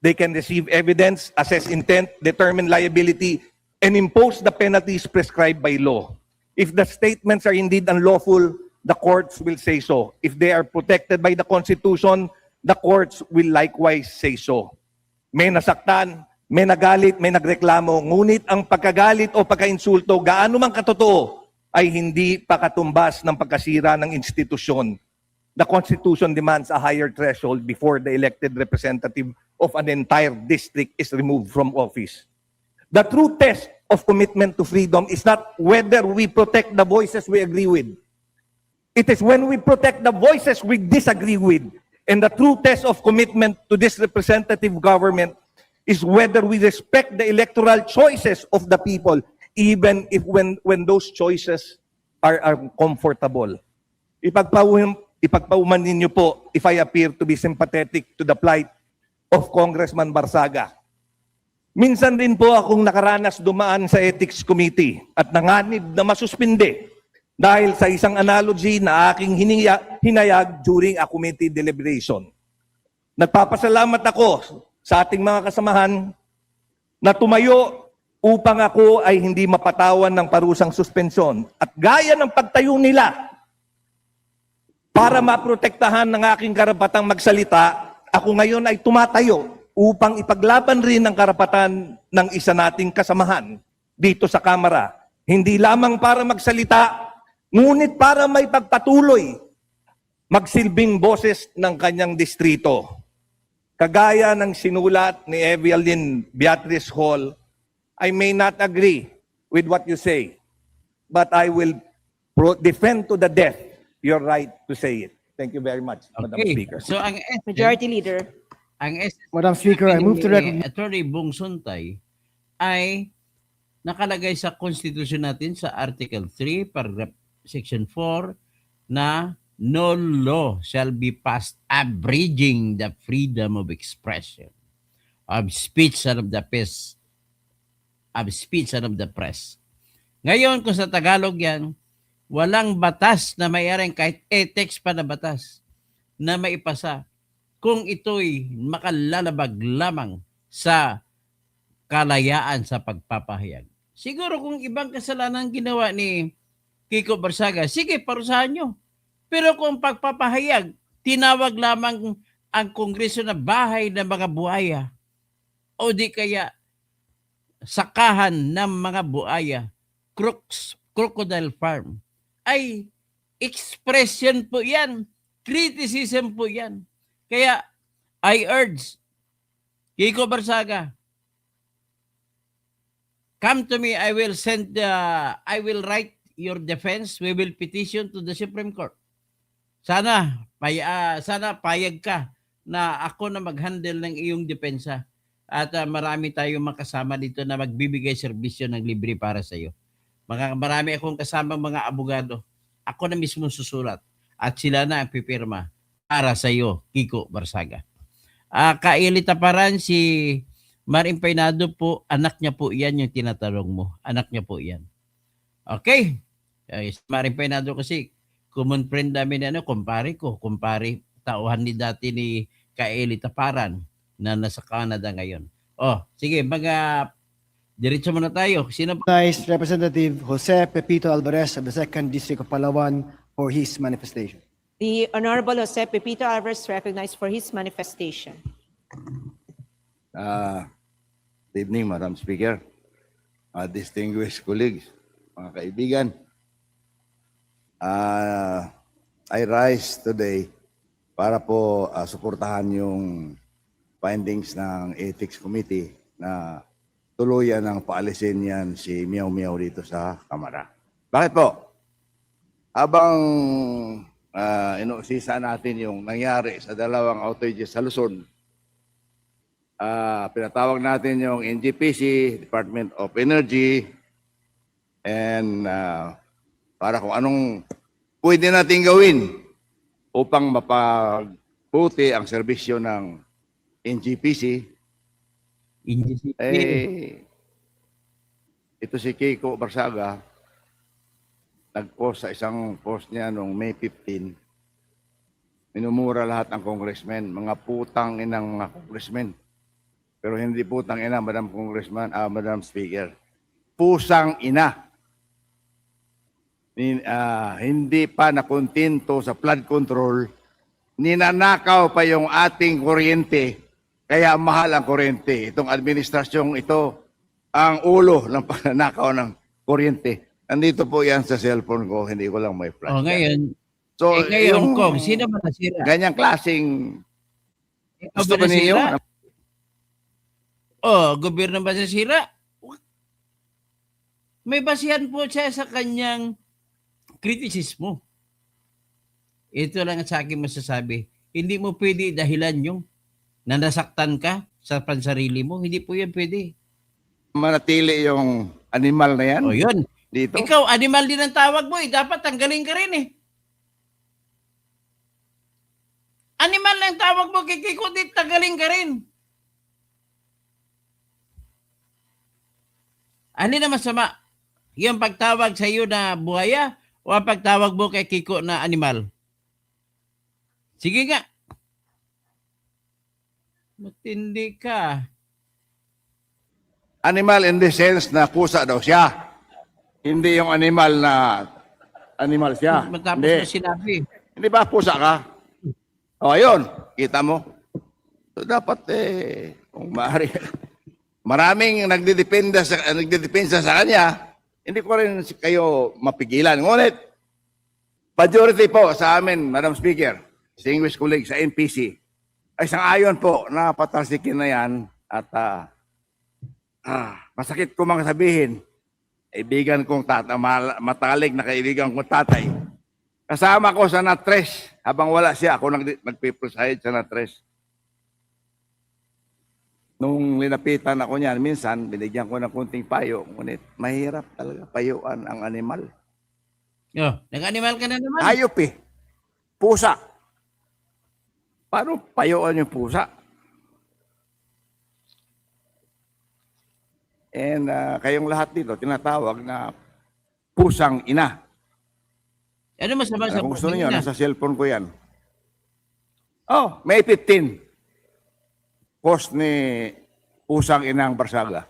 They can receive evidence, assess intent, determine liability, and impose the penalties prescribed by law. If the statements are indeed unlawful, the courts will say so. If they are protected by the Constitution, the courts will likewise say so. May nasaktan, may nagalit, may nagreklamo, ngunit ang pagkagalit o pagkainsulto, gaano man katotoo, ay hindi pa katumbas ng pagkasira ng institusyon. The Constitution demands a higher threshold before the elected representative of an entire district is removed from office. The true test of commitment to freedom is not whether we protect the voices we agree with. It is when we protect the voices we disagree with. And the true test of commitment to this representative government is whether we respect the electoral choices of the people, even if when those choices are uncomfortable. Ipagpauman ninyo po if I appear to be sympathetic to the plight of Congressman Barsaga. Minsan din po akong nakaranas dumaan sa Ethics Committee at nanganib na masuspinde dahil sa isang analogy na aking hinayag during a committee deliberation. Nagpapasalamat ako sa ating mga kasamahan na tumayo upang ako ay hindi mapatawan ng parusang suspensyon. At gaya ng pagtayo nila para maprotektahan ng aking karapatang magsalita, ako ngayon ay tumatayo upang ipaglaban rin ang karapatan ng isa nating kasamahan dito sa Kamara. Hindi lamang para magsalita, ngunit para may pagpatuloy magsilbing boses ng kanyang distrito. Kagaya ng sinulat ni Evelyn Beatrice Hall, I may not agree with what you say, but I will defend to the death your right to say it. Thank you very much, Madam Speaker. So ang Majority Leader. Madam Speaker, I move to recognize. Attorney Bong Suntay ay nakalagay sa Constitution natin sa Article 3, Paragraph Section 4 na no law shall be passed abridging the freedom of expression. of speech and of the press. Of speech and of the press. Ngayon, kung sa Tagalog yan, walang batas na mayroong kahit text pa na batas na maipasa kung ito'y makalalabag lamang sa kalayaan sa pagpapahayag. Siguro kung ibang kasalanan ginawa ni Kiko Barsaga, sige, parusahan nyo. Pero kung pagpapahayag, tinawag lamang ang Kongreso na bahay ng mga buhaya o di kaya sakahan ng mga buhaya, crocodile farm, ay expression po yan, criticism po yan. Kaya I urge Kiko Barsaga, come to me, I will write your defense, we will petition to the Supreme Court. Sana payag ka na ako na mag-handle ng iyong depensa at marami tayong makasama dito na magbibigay serbisyo ng libre para sa iyo. Marami akong kasamang mga abogado. Ako na mismo susulat at sila na ang pipirma para sa iyo, Kiko Barsaga. Kailitaparan si Maring Peynado po, anak niya po yan yung tinatanong mo. Anak niya po yan. Okay? Maring Peynado kasi, common friend namin, kumpare tauhan ni dati ni Kailitaparan na nasa Canada ngayon. Sige, diretso muna tayo. Sino Recognize Representative Jose Pepito Alvarez of the 2nd District of Palawan for his manifestation. The Honorable Jose Pepito Alvarez recognized for his manifestation. Good evening, Madam Speaker, distinguished colleagues, mga kaibigan. I rise today para po suportahan yung findings ng Ethics Committee na tuluyan ng paalisin yan si Miao Miao dito sa Kamara. Bakit po? Habang inuusisa natin yung nangyari sa dalawang outages sa Luzon, pinatawag natin yung NGPC, Department of Energy, and para kung anong pwede natin gawin upang mapagbuti ang serbisyo ng NGPC. Ito si Kiko Barsaga, nag-post sa isang post niya noong May 15, minumura lahat ng congressmen, mga putang inang mga congressmen. Pero hindi putang ina, Madam Congressman, Madam Speaker. Pusang ina. Hindi pa nakontento sa flood control, ninanakaw pa yung ating kuryente, kaya mahal ang kuryente. Itong administrasyong ito, ang ulo ng pananakaw ng kuryente. Nandito po yan sa cellphone ko, hindi ko lang may flash. ngayon, So, ngayon, Kong, sino ba nasira? ganyang klaseng Ikaw gusto ba ba ninyo? nasira? Gobyerno ba nasira? May basihan po siya sa kanyang kritisismo. Ito lang sa akin masasabi. Hindi mo pwede dahilan yung nanasaktan ka sa pansarili mo. Hindi po yan pwede. Manatili yung animal na yan Yun. dito. Ikaw, animal din ang tawag mo. Dapat tanggalin ka rin Animal lang tawag mo. Kiko, tanggalin ka rin. Ano na masama? Yung pagtawag sa iyo na buhaya o ang pagtawag mo kay Kiko na animal? Sige nga. Matindi ka. Animal in the sense na pusa daw siya. Hindi yung animal na animal siya. Matapos Hindi. na sinabi. Hindi ba pusa ka? Ayun. Kita mo. So, dapat kung maaari. Maraming nagdedepensa sa kanya, hindi ko rin kayo mapigilan. Ngunit, majority po sa amin, Madam Speaker, distinguished colleagues sa NPC, ay sang-ayon po na patalsikin na yan at masakit ko mang sabihin, kaibigan kong matalig na kaibigan kong tatay. Kasama ko sa Natres, habang wala siya, ako nagpipreside sa Natres. Nung linapitan ako niyan, minsan, binigyan ko ng kunting payo. Ngunit, mahirap talaga payuan ang animal. Nag-animal ka na naman. Hayop Pusa. Paano payuan yung pusa? And kayong lahat dito tinatawag na pusang ina. Ano masama sa Kung gusto niyo, ina? nasa cellphone ko yan. Oh, May 15. Post ni pusang inang Barsaga.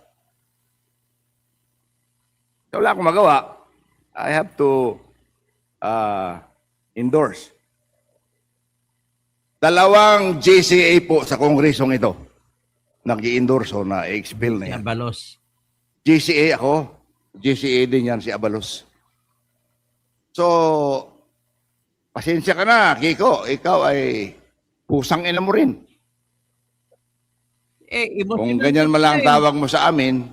So, wala akong magawa. I have to endorse. 2 JCA po sa kongresong ito. Nag-i-endorse o na expel na yan. Abalos. JCA ako. JCA din yan si Abalos. So, pasensya ka na, Kiko. Ikaw ay pusang ina mo rin. Kung ganyan mo lang ang tawag mo sa amin,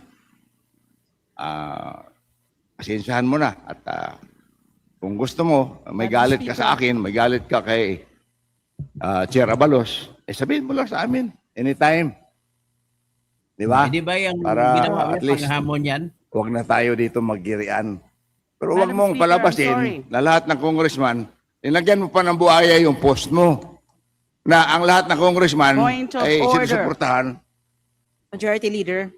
pasensyahan mo na. At kung gusto mo, may galit ka sa akin, may galit ka kay Chair Abalos, sabihin mo lang sa amin. Anytime. Di ba? Hindi ba yung Para ginawa mo, at least, panghamon yan? huwag na tayo dito maggirian. Pero huwag Madam mong Speaker, palabasin I'm sorry. na lahat ng congressman, nilagyan mo pa ng buhaya yung post mo. Na ang lahat ng congressman Point of ay order. sinusuportahan. Majority Leader.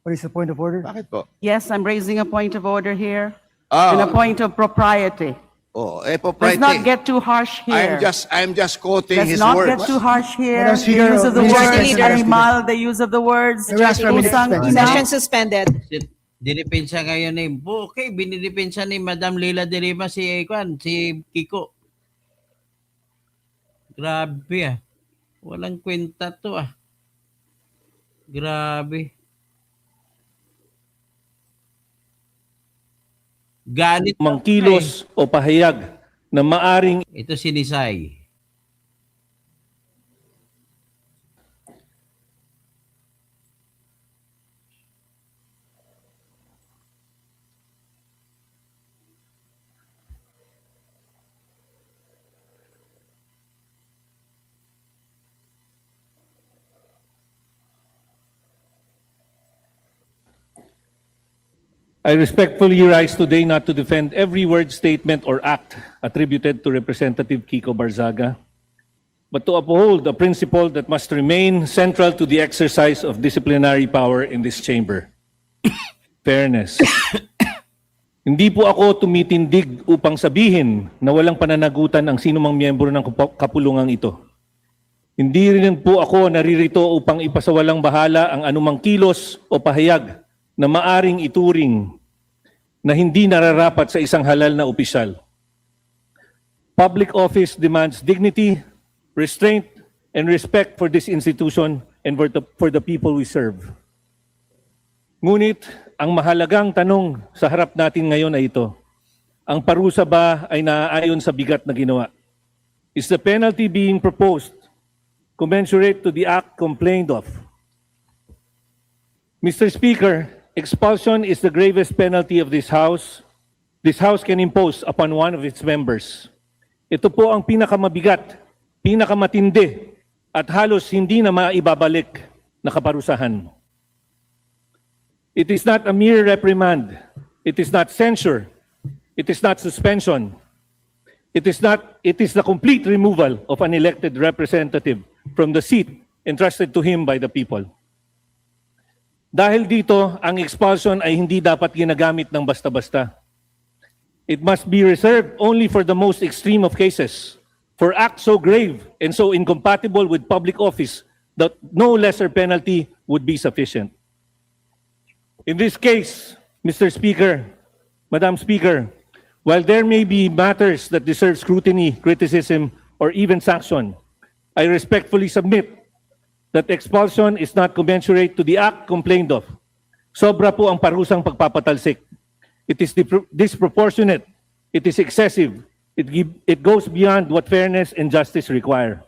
What is the point of order? Bakit po? Yes, I'm raising a point of order here Ah, and a point of propriety. Let's Let's not get too harsh here. I'm just quoting Let's his not words. get too harsh here. Madam Speaker, The use of the Mr. words, Speaker. animal, the use of the words. May last remaining Pusang expense. ina. Session suspended. Dinipensa ngayon ni okay, binidepensa ni Madam Leila de Lima si Kiko. Grabe Walang kwenta to Grabe. Galit Mang kilos o pahayag na maaring Ito si Nisay. I respectfully rise today not to defend every word, statement, or act attributed to Representative Kiko Barzaga, but to uphold a principle that must remain central to the exercise of disciplinary power in this chamber. Fairness. Hindi po ako tumitindig upang sabihin na walang pananagutan ang sinumang miyembro ng kapulungang ito. Hindi rin po ako naririto upang ipasawalang bahala ang anumang kilos o pahayag na maaring ituring na hindi nararapat sa isang halal na opisyal. Public office demands dignity, restraint, and respect for this institution and for the people we serve. Ngunit, ang mahalagang tanong sa harap natin ngayon ay ito. Ang parusa ba ay naaayon sa bigat na ginawa? Is the penalty being proposed commensurate to the act complained of? Mr. Speaker, expulsion is the gravest penalty of this House. This House can impose upon one of its members. Ito po ang pinakamabigat, pinakamatindi, at halos hindi na maibabalik na kaparusahan. It is not a mere reprimand. It is not censure. It is not suspension. It is the complete removal of an elected representative from the seat entrusted to him by the people. Dahil dito, ang expulsion ay hindi dapat ginagamit ng basta-basta. It must be reserved only for the most extreme of cases, for acts so grave and so incompatible with public office that no lesser penalty would be sufficient. In this case, Mr. Speaker, Madam Speaker, while there may be matters that deserve scrutiny, criticism, or even sanction, I respectfully submit that expulsion is not commensurate to the act complained of. Sobra po ang parusang pagpapatalsik. It is disproportionate. It is excessive. It goes beyond what fairness and justice require.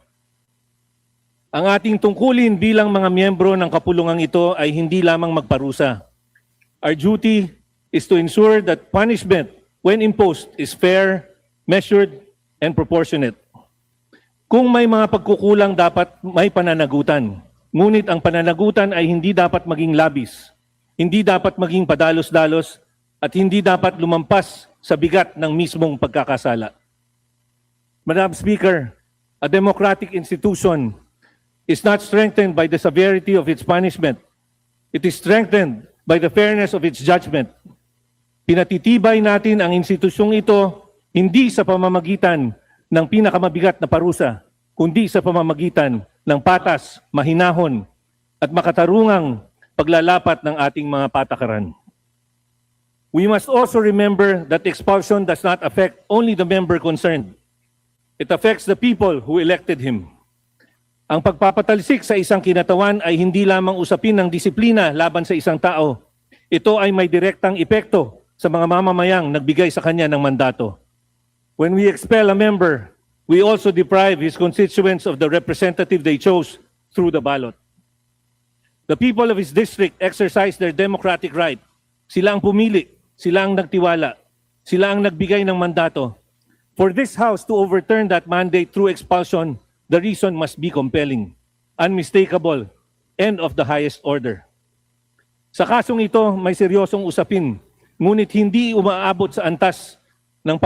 Ang ating tungkulin bilang mga miyembro ng kapulungang ito ay hindi lamang magparusa. Our duty is to ensure that punishment, when imposed, is fair, measured, and proportionate. Kung may mga pagkukulang, dapat may pananagutan. Ngunit ang pananagutan ay hindi dapat maging labis, hindi dapat maging padalos-dalos, at hindi dapat lumampas sa bigat ng mismong pagkakasala. Madam Speaker, a democratic institution is not strengthened by the severity of its punishment. It is strengthened by the fairness of its judgment. Pinatitibay natin ang institusyong ito hindi sa pamamagitan ng pinakamabigat na parusa, kundi sa pamamagitan ng patas, mahinahon, at makatarungang paglalapat ng ating mga patakaran. We must also remember that expulsion does not affect only the member concerned. It affects the people who elected him. Ang pagpapatalsik sa isang kinatawan ay hindi lamang usapin ng disiplina laban sa isang tao. Ito ay may direktang epekto sa mga mamamayang nagbigay sa kanya ng mandato. When we expel a member, we also deprive his constituents of the representative they chose through the ballot. The people of his district exercise their democratic right. Sila ang pumili, sila ang nagtiwala, sila ang nagbigay ng mandato. For this House to overturn that mandate through expulsion, the reason must be compelling, unmistakable, and of the highest order. Sa kasong ito, may seryosong usapin, ngunit hindi umaabot sa antas ng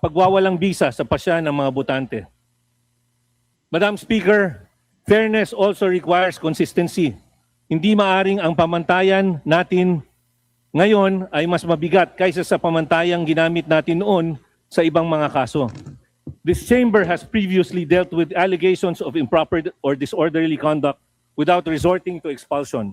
pagwawalang bisa sa pasya ng mga botante. Madam Speaker, fairness also requires consistency. Hindi maaring ang pamantayan natin ngayon ay mas mabigat kaysa sa pamantayang ginamit natin noon sa ibang mga kaso. This chamber has previously dealt with allegations of improper or disorderly conduct without resorting to expulsion.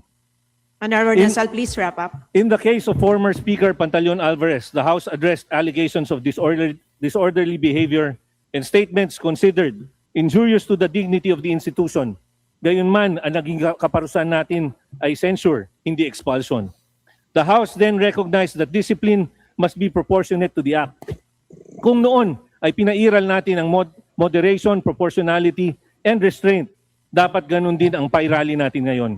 Honorable Nasal, please wrap up. In the case of former Speaker Pantaleon Alvarez, the House addressed allegations of disorderly behavior and statements considered injurious to the dignity of the institution. Gayunman, ang naging kaparusahan natin ay censure, hindi expulsion. The House then recognized that discipline must be proportionate to the act. Kung noon ay pinairal natin ang moderation, proportionality, and restraint, dapat ganun din ang pairali natin ngayon.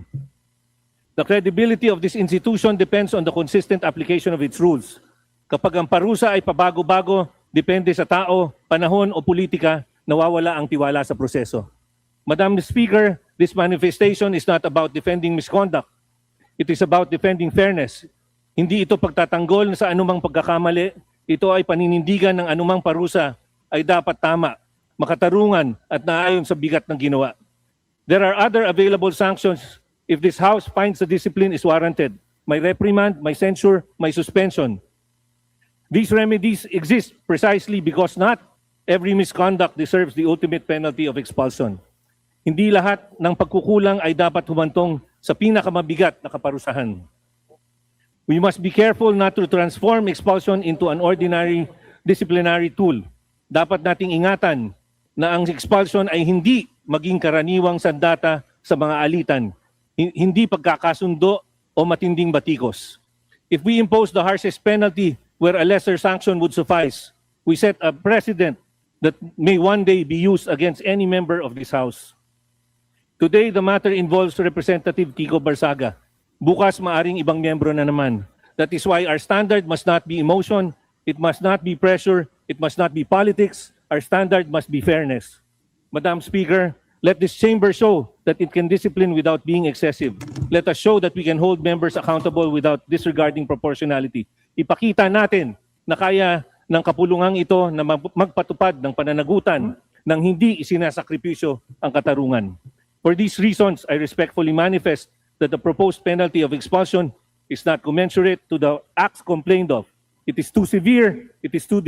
The credibility of this institution depends on the consistent application of its rules. Kapag ang parusa ay pabago-bago, depende sa tao, panahon o politika, nawawala ang tiwala sa proseso. Madam Speaker, this manifestation is not about defending misconduct. It is about defending fairness. Hindi ito pagtatanggol sa anumang pagkakamali. Ito ay paninindigan ng anumang parusa ay dapat tama, makatarungan at naayon sa bigat ng ginawa. There are other available sanctions if this House finds the discipline is warranted. May reprimand, may censure, may suspension. These remedies exist precisely because not every misconduct deserves the ultimate penalty of expulsion. Hindi lahat ng pagkukulang ay dapat humantong sa pinakamabigat na kaparusahan. We must be careful not to transform expulsion into an ordinary disciplinary tool. Dapat nating ingatan na ang expulsion ay hindi maging karaniwang sandata sa mga alitan, hindi pagkakasundo o matinding batikos. If we impose the harshest penalty where a lesser sanction would suffice, we set a precedent that may one day be used against any member of this House. Today, the matter involves Representative Kiko Barsaga. Bukas, maaring ibang miyembro na naman. That is why our standard must not be emotion, it must not be pressure, it must not be politics. Our standard must be fairness. Madam Speaker, let this chamber show that it can discipline without being excessive. Let us show that we can hold members accountable without disregarding proportionality. Ipakita natin na kaya ng kapulungang ito na magpatupad ng pananagutan nang hindi isinasakripisyo ang katarungan. For these reasons, I respectfully manifest that the proposed penalty of expulsion is not commensurate to the acts complained of. It is too severe, it is too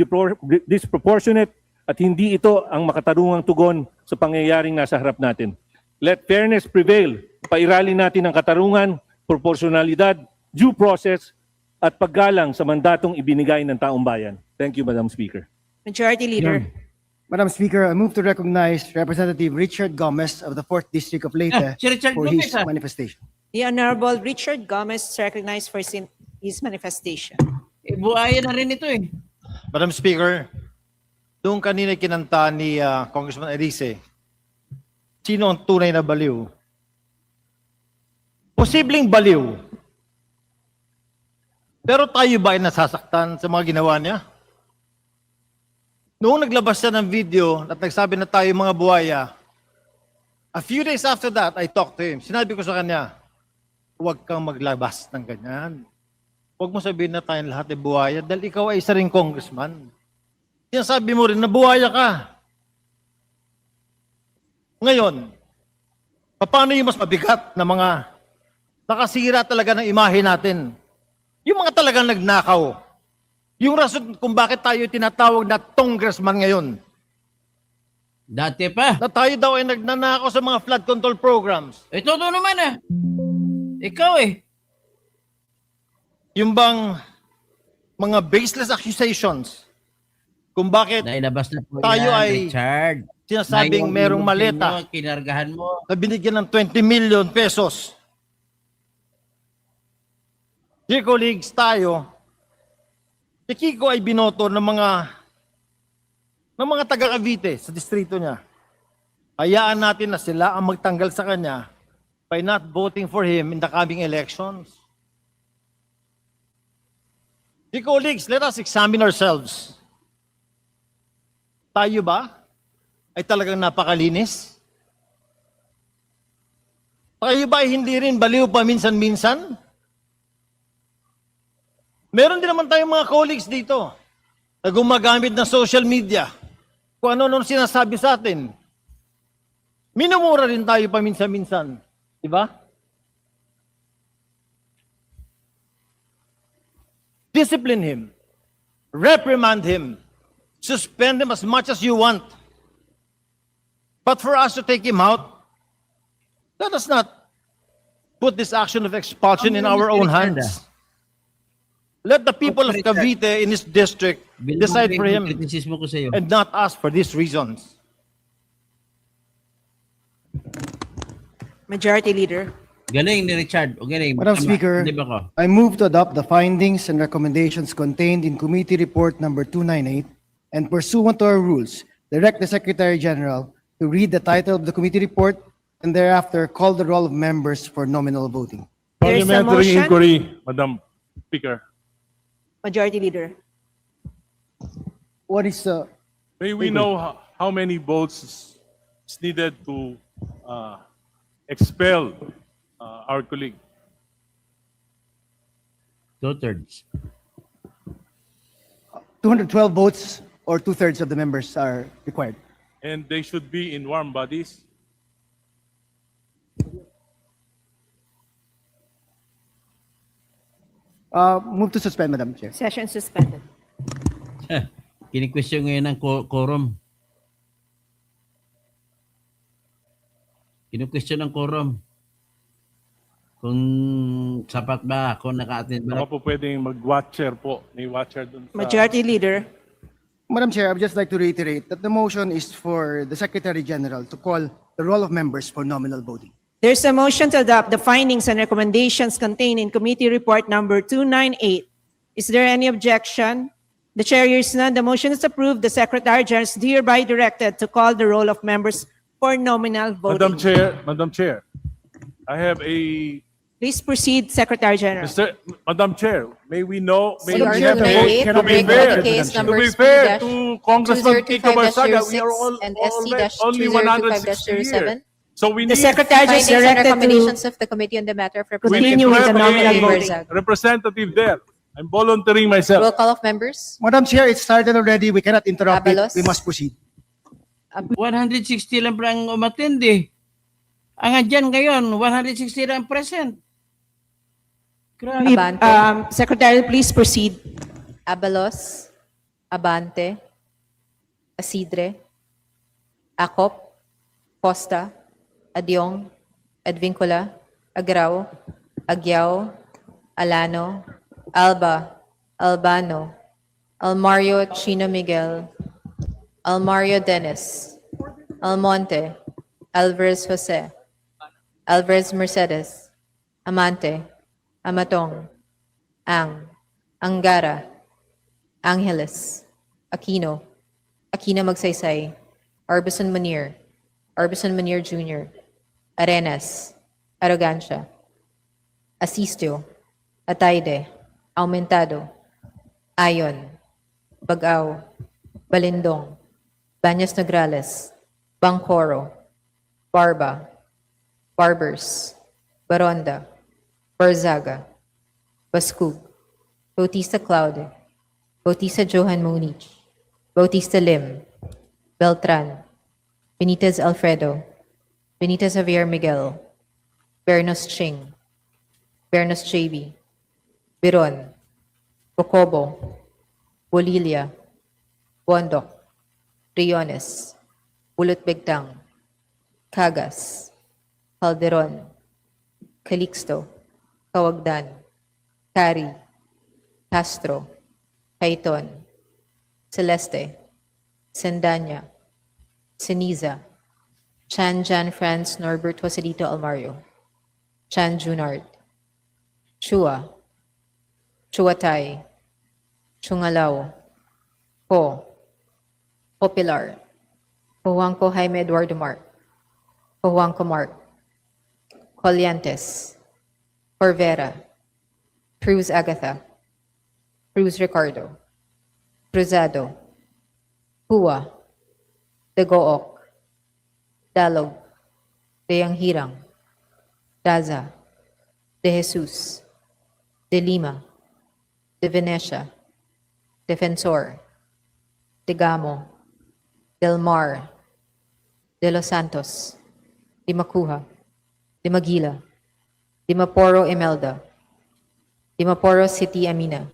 disproportionate, at hindi ito ang makatarungang tugon sa pangyayaring nasa harap natin. Let fairness prevail. Pairalin natin ang katarungan, proporsyonalidad, due process, at paggalang sa mandatong ibinigay ng taong bayan. Thank you, Madam Speaker. Majority Leader. Madam Speaker, I move to recognize Representative Richard Gomez of the 4th District of Leyte si Richard for Gomez, his ah. manifestation. The Honorable Richard Gomez is recognized for his manifestation. Buhaya na rin ito eh. Madam Speaker, doon kanina kinanta ni Congressman Erice, sino ang tunay na baliw? Posibleng baliw. Pero tayo ba ay nasasaktan sa mga ginawa niya? Noong naglabas siya ng video at nagsabi na tayo mga buhaya, a few days after that, I talked to him. Sinabi ko sa kanya, huwag kang maglabas ng ganyan. Huwag mo sabihin na tayong lahat ay buhaya dahil ikaw ay isa ring congressman. Sinasabi mo rin na buhaya ka. Ngayon, paano yung mas mabigat na mga Nakasira talaga ng imahe natin. Yung mga talagang nagnakaw. Yung rason kung bakit tayo tinatawag na congressman ngayon. Dati pa. Na tayo daw ay nagnanakaw sa mga flood control programs. Ito to naman ah. Ikaw eh. Yung bang mga baseless accusations kung bakit Nailabas na po Tayo yan, ay Richard. sinasabing Ngayon, merong inutin maleta mo, kinargahan mo. na binigyan ng 20 million pesos. Dear colleagues, tayo, si Kiko ay binoto ng mga taga Cavite sa distrito niya. Hayaan natin na sila ang magtanggal sa kanya by not voting for him in the coming elections. Dear colleagues, let us examine ourselves. Tayo ba ay talagang napakalinis? Tayo ba ay hindi rin baliw pa minsan-minsan? Meron din naman tayong mga colleagues dito na gumagamit ng social media. Kung ano-ano sinasabi sa atin. Minumura rin tayo paminsan-minsan. Diba? Discipline him. Reprimand him. Suspend him as much as you want. But for us to take him out, let us not put this action of expulsion in our own hands. Let the people of Cavite in his district decide for him Kritisismo ko sa iyo. and not us for these reasons. Majority Leader. Galing ni Richard. O galing. Madam Tama. Speaker, Di ba ko? I move to adopt the findings and recommendations contained in Committee Report Number 298 and pursuant to our rules, direct the Secretary General to read the title of the committee report and thereafter call the roll of members for nominal voting. There is a Parliamentary motion. inquiry, Madam Speaker. Majority Leader. What is the May we know how many votes is needed to expel our colleague? 2/3. 212 votes or 2/3 of the members are required? And they should be in warm bodies. Move to suspend, Madam Chair. Session suspended. Kini-question ngayon ng quorum. Kini-question ng quorum. Kung sapat ba, kung naka-attend ba. Baka po pwedeng mag-watcher po. May watcher dun sa... Majority Leader. Madam Chair, I would just like to reiterate that the motion is for the Secretary General to call the roll of members for nominal voting. There's a motion to adopt the findings and recommendations contained in Committee Report Number 298. Is there any objection? The chair hears none. The motion is approved. The Secretary General is hereby directed to call the roll of members for nominal voting. Madam Chair, I have a... Please proceed, Secretary General. Madam Chair, may we know... May Madam we Chair, have a may- vote? can To I be make fair, the case to be fair to Congressman Kiko Barsaga, we are only 160 here. So we The need... Secretary is directed to of the Committee on the Matter of continue with the nominal voting. representative there. I'm volunteering myself. call of members. Madam Chair, it started already. We cannot interrupt Abalos. it. We must proceed. 160 lang ang umattend eh. Ang andyan ngayon, 160 lang present. Grabe. Secretary, please proceed. Abalos, Abante, Asidre, Acop, Costa, Adyong, Advincula, Agrao, Agyao, Alano, Alba, Albano, Almario Chino Miguel, Almario Dennis, Almonte, Alvarez Jose, Alvarez Mercedes, Amante, Amatong, Angara, Angeles, Aquino, Aquino Magsaysay, Arbison Munir Jr., Arenas, Arrogancia, Asistio, Ataide, Aumentado, Ayon, Bagao, Balindong, Banyas Nograles, Bangkoro, Barba, Barbers, Baronda, Barzaga, Bascug, Bautista Claude, Bautista Johan Monich, Bautista Lim, Beltran, Benitez Alfredo, Benitez Javier Miguel, Bernos Ching, Bernas JB, Biron, Bocobo, Bolilia, Bondok, Briones, Bulot Bigtang, Cagas, Calderon, Calixto, Cawagdan, Cari, Castro, Cayton, Celeste, Sendanya, Ceniza, Chan Jan Franz Norbert Joselito Almario, Chan Junard, Chua, Chuatay, Chungalao, Ho, Popular, Juanco Jaime Eduardo Mark, Juanco Mark, Coliantes, Corvera, Cruz Agatha, Cruz Ricardo, Cruzado, Hua, Degook, Dalog, Deyanghirang, Daza, De Jesus, De Lima, De Venecia, Defensor, De Gamo, Del Mar, De Los Santos, De Macuja, De Maguila, De Maporo Imelda, De Maporo City Amina,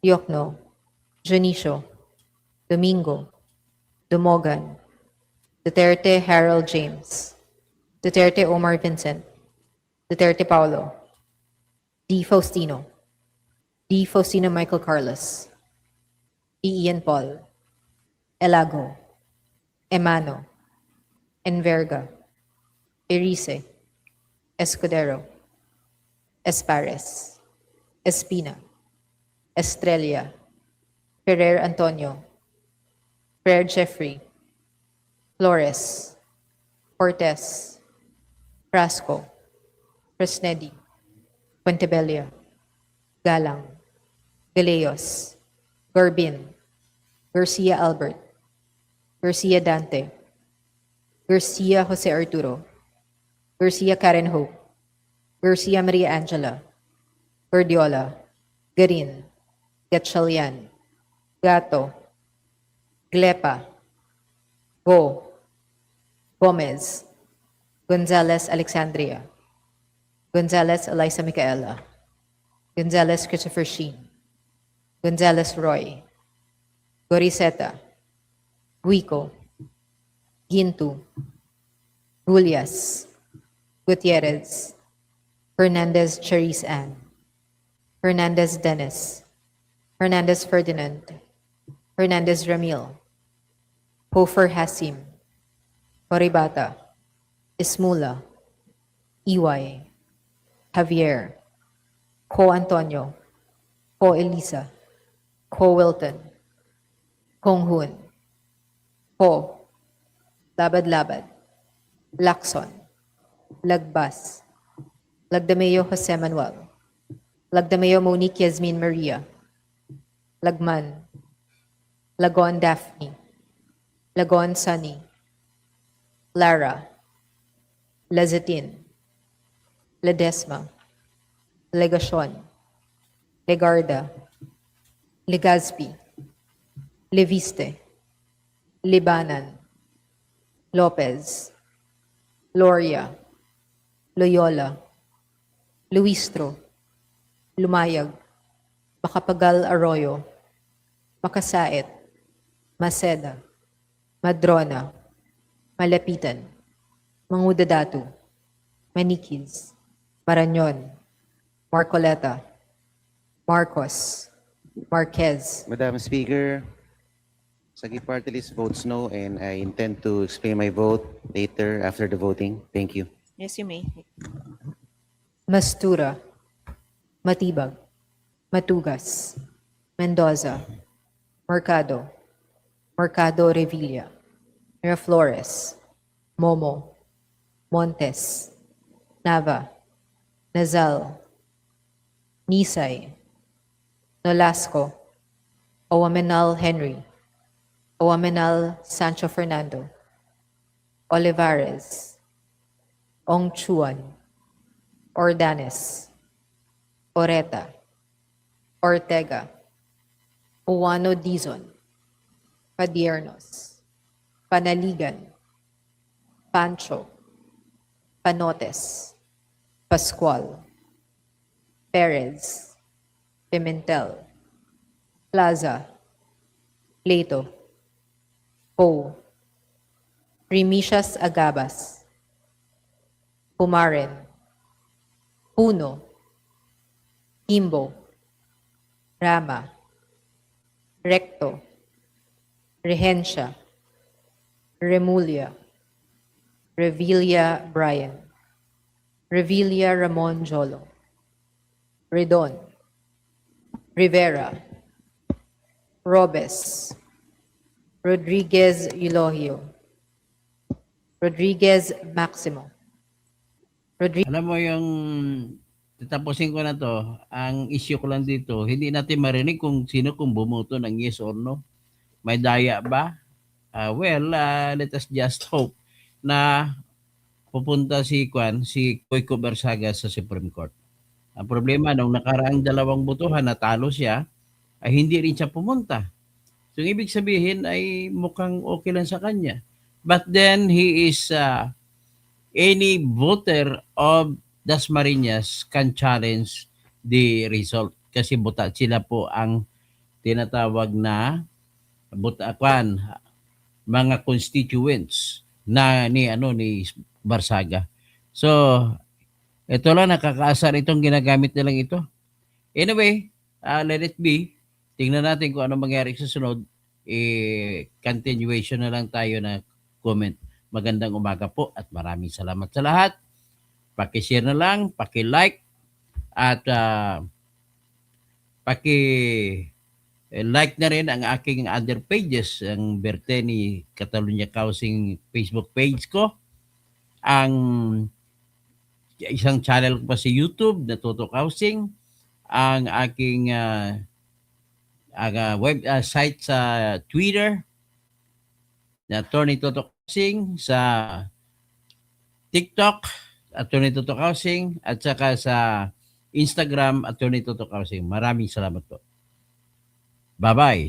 Diokno, Junicio, Domingo, Dumogan, Duterte Harold James, Duterte Omar Vincent, Duterte Paulo, D. Faustino, D. Faustino Michael Carlos, D. Ian Paul, Elago, Emano, Enverga, Erice, Escudero, Espares, Espina, Estrella, Ferrer Antonio, Ferrer Jeffrey, Flores, Cortez, Frasco, Fresnedi, Puentebella, Galang, Galeos, Gorbin, Garcia Albert, Garcia Dante, Garcia Jose Arturo, Garcia Karen Hope, Garcia Maria Angela, Gordiola, Garin, Gatchalian, Gato, Glepa, Go, Gomez, Gonzalez Alexandria, Gonzalez Eliza Micaela, Gonzalez Christopher Sheen, Gonzalez Roy, Goriseta, Guico, Gintu, Julias, Gutierrez, Hernandez Charis Ann, Hernandez Dennis, Hernandez Ferdinand, Hernandez Ramil, Hofer Hasim, Coribata, Ismula, Iway, Javier, Co Antonio, Co Elisa, Co Wilton, Kong Hun, Ho, Labad Labad, Lacson, Lagbas, Lagdameo Jose Manuel, Lagdameo Monique Yasmin Maria, Lagman, Lagon Daphne, Lagon Sunny, Lara, Lazetin, Ledesma, Legacion, Legarda, Legazpi, Leviste, Libanan, Lopez, Gloria, Loyola, Luistro, Lumayag, Macapagal Arroyo, Makasait, Maceda, Madrona, Malapitan, Mangudadatu, Manikiz, Marañon, Marcoleta, Marcos, Marquez, Madam Speaker, Sagi Party List votes no, and I intend to explain my vote later after the voting. Thank you. Yes, you may. Mastura, Matibag, Matugas, Mendoza, Mercado, Mercado Revilla, Miraflores, Momo, Montes, Nava, Nazal, Nisay, Nolasco, Owamenal Henry, Owamenal Sancho Fernando, Olivares, Ong Chuan, Ordanes, Oreta, Ortega, Uwano Dizon, Padiernos, Panaligan, Pancho, Panotes, Pascual, Perez, Pimentel, Plaza, Leto, Poe, Remisias Agabas, Pumaren, Puno, Kimbo, Rama, Recto, Rehencia, Remulla, Revilla Brian, Revilla Ramon Jolo, Redon, Rivera, Robes, Rodriguez Eulogio, Rodriguez Maximo, Alam mo yung tatapusin ko na to, ang issue ko lang dito, hindi natin marinig kung sino kung bumoto ng yes or no. May daya ba? Let us just hope na pupunta si Coico Barsaga sa Supreme Court. Ang problema, nung nakaraang dalawang botohan, natalo siya, ay hindi rin siya pumunta. So, ibig sabihin ay mukhang okay lang sa kanya. But then, he is, any voter of Dasmariñas can challenge the result. Kasi sila po ang tinatawag na mga constituents ni Barsaga. So, ito lang, nakakaasar itong ginagamit nilang ito. Anyway, let it be. Tingnan natin kung ano mangyari sa sunod. Continuation na lang tayo na comment. Magandang umaga po at maraming salamat sa lahat. Paki-share na lang, paki-like at paki-like na rin ang aking other pages, ang Berteni Catalonia Housing Facebook page ko, ang isang channel ko pa sa YouTube na Toto Housing, ang aking site sa Twitter na Attorney Toto Housing, sa TikTok Attorney Toto Housing, at saka sa Instagram Attorney Toto Housing. Maraming salamat po. Bye-bye.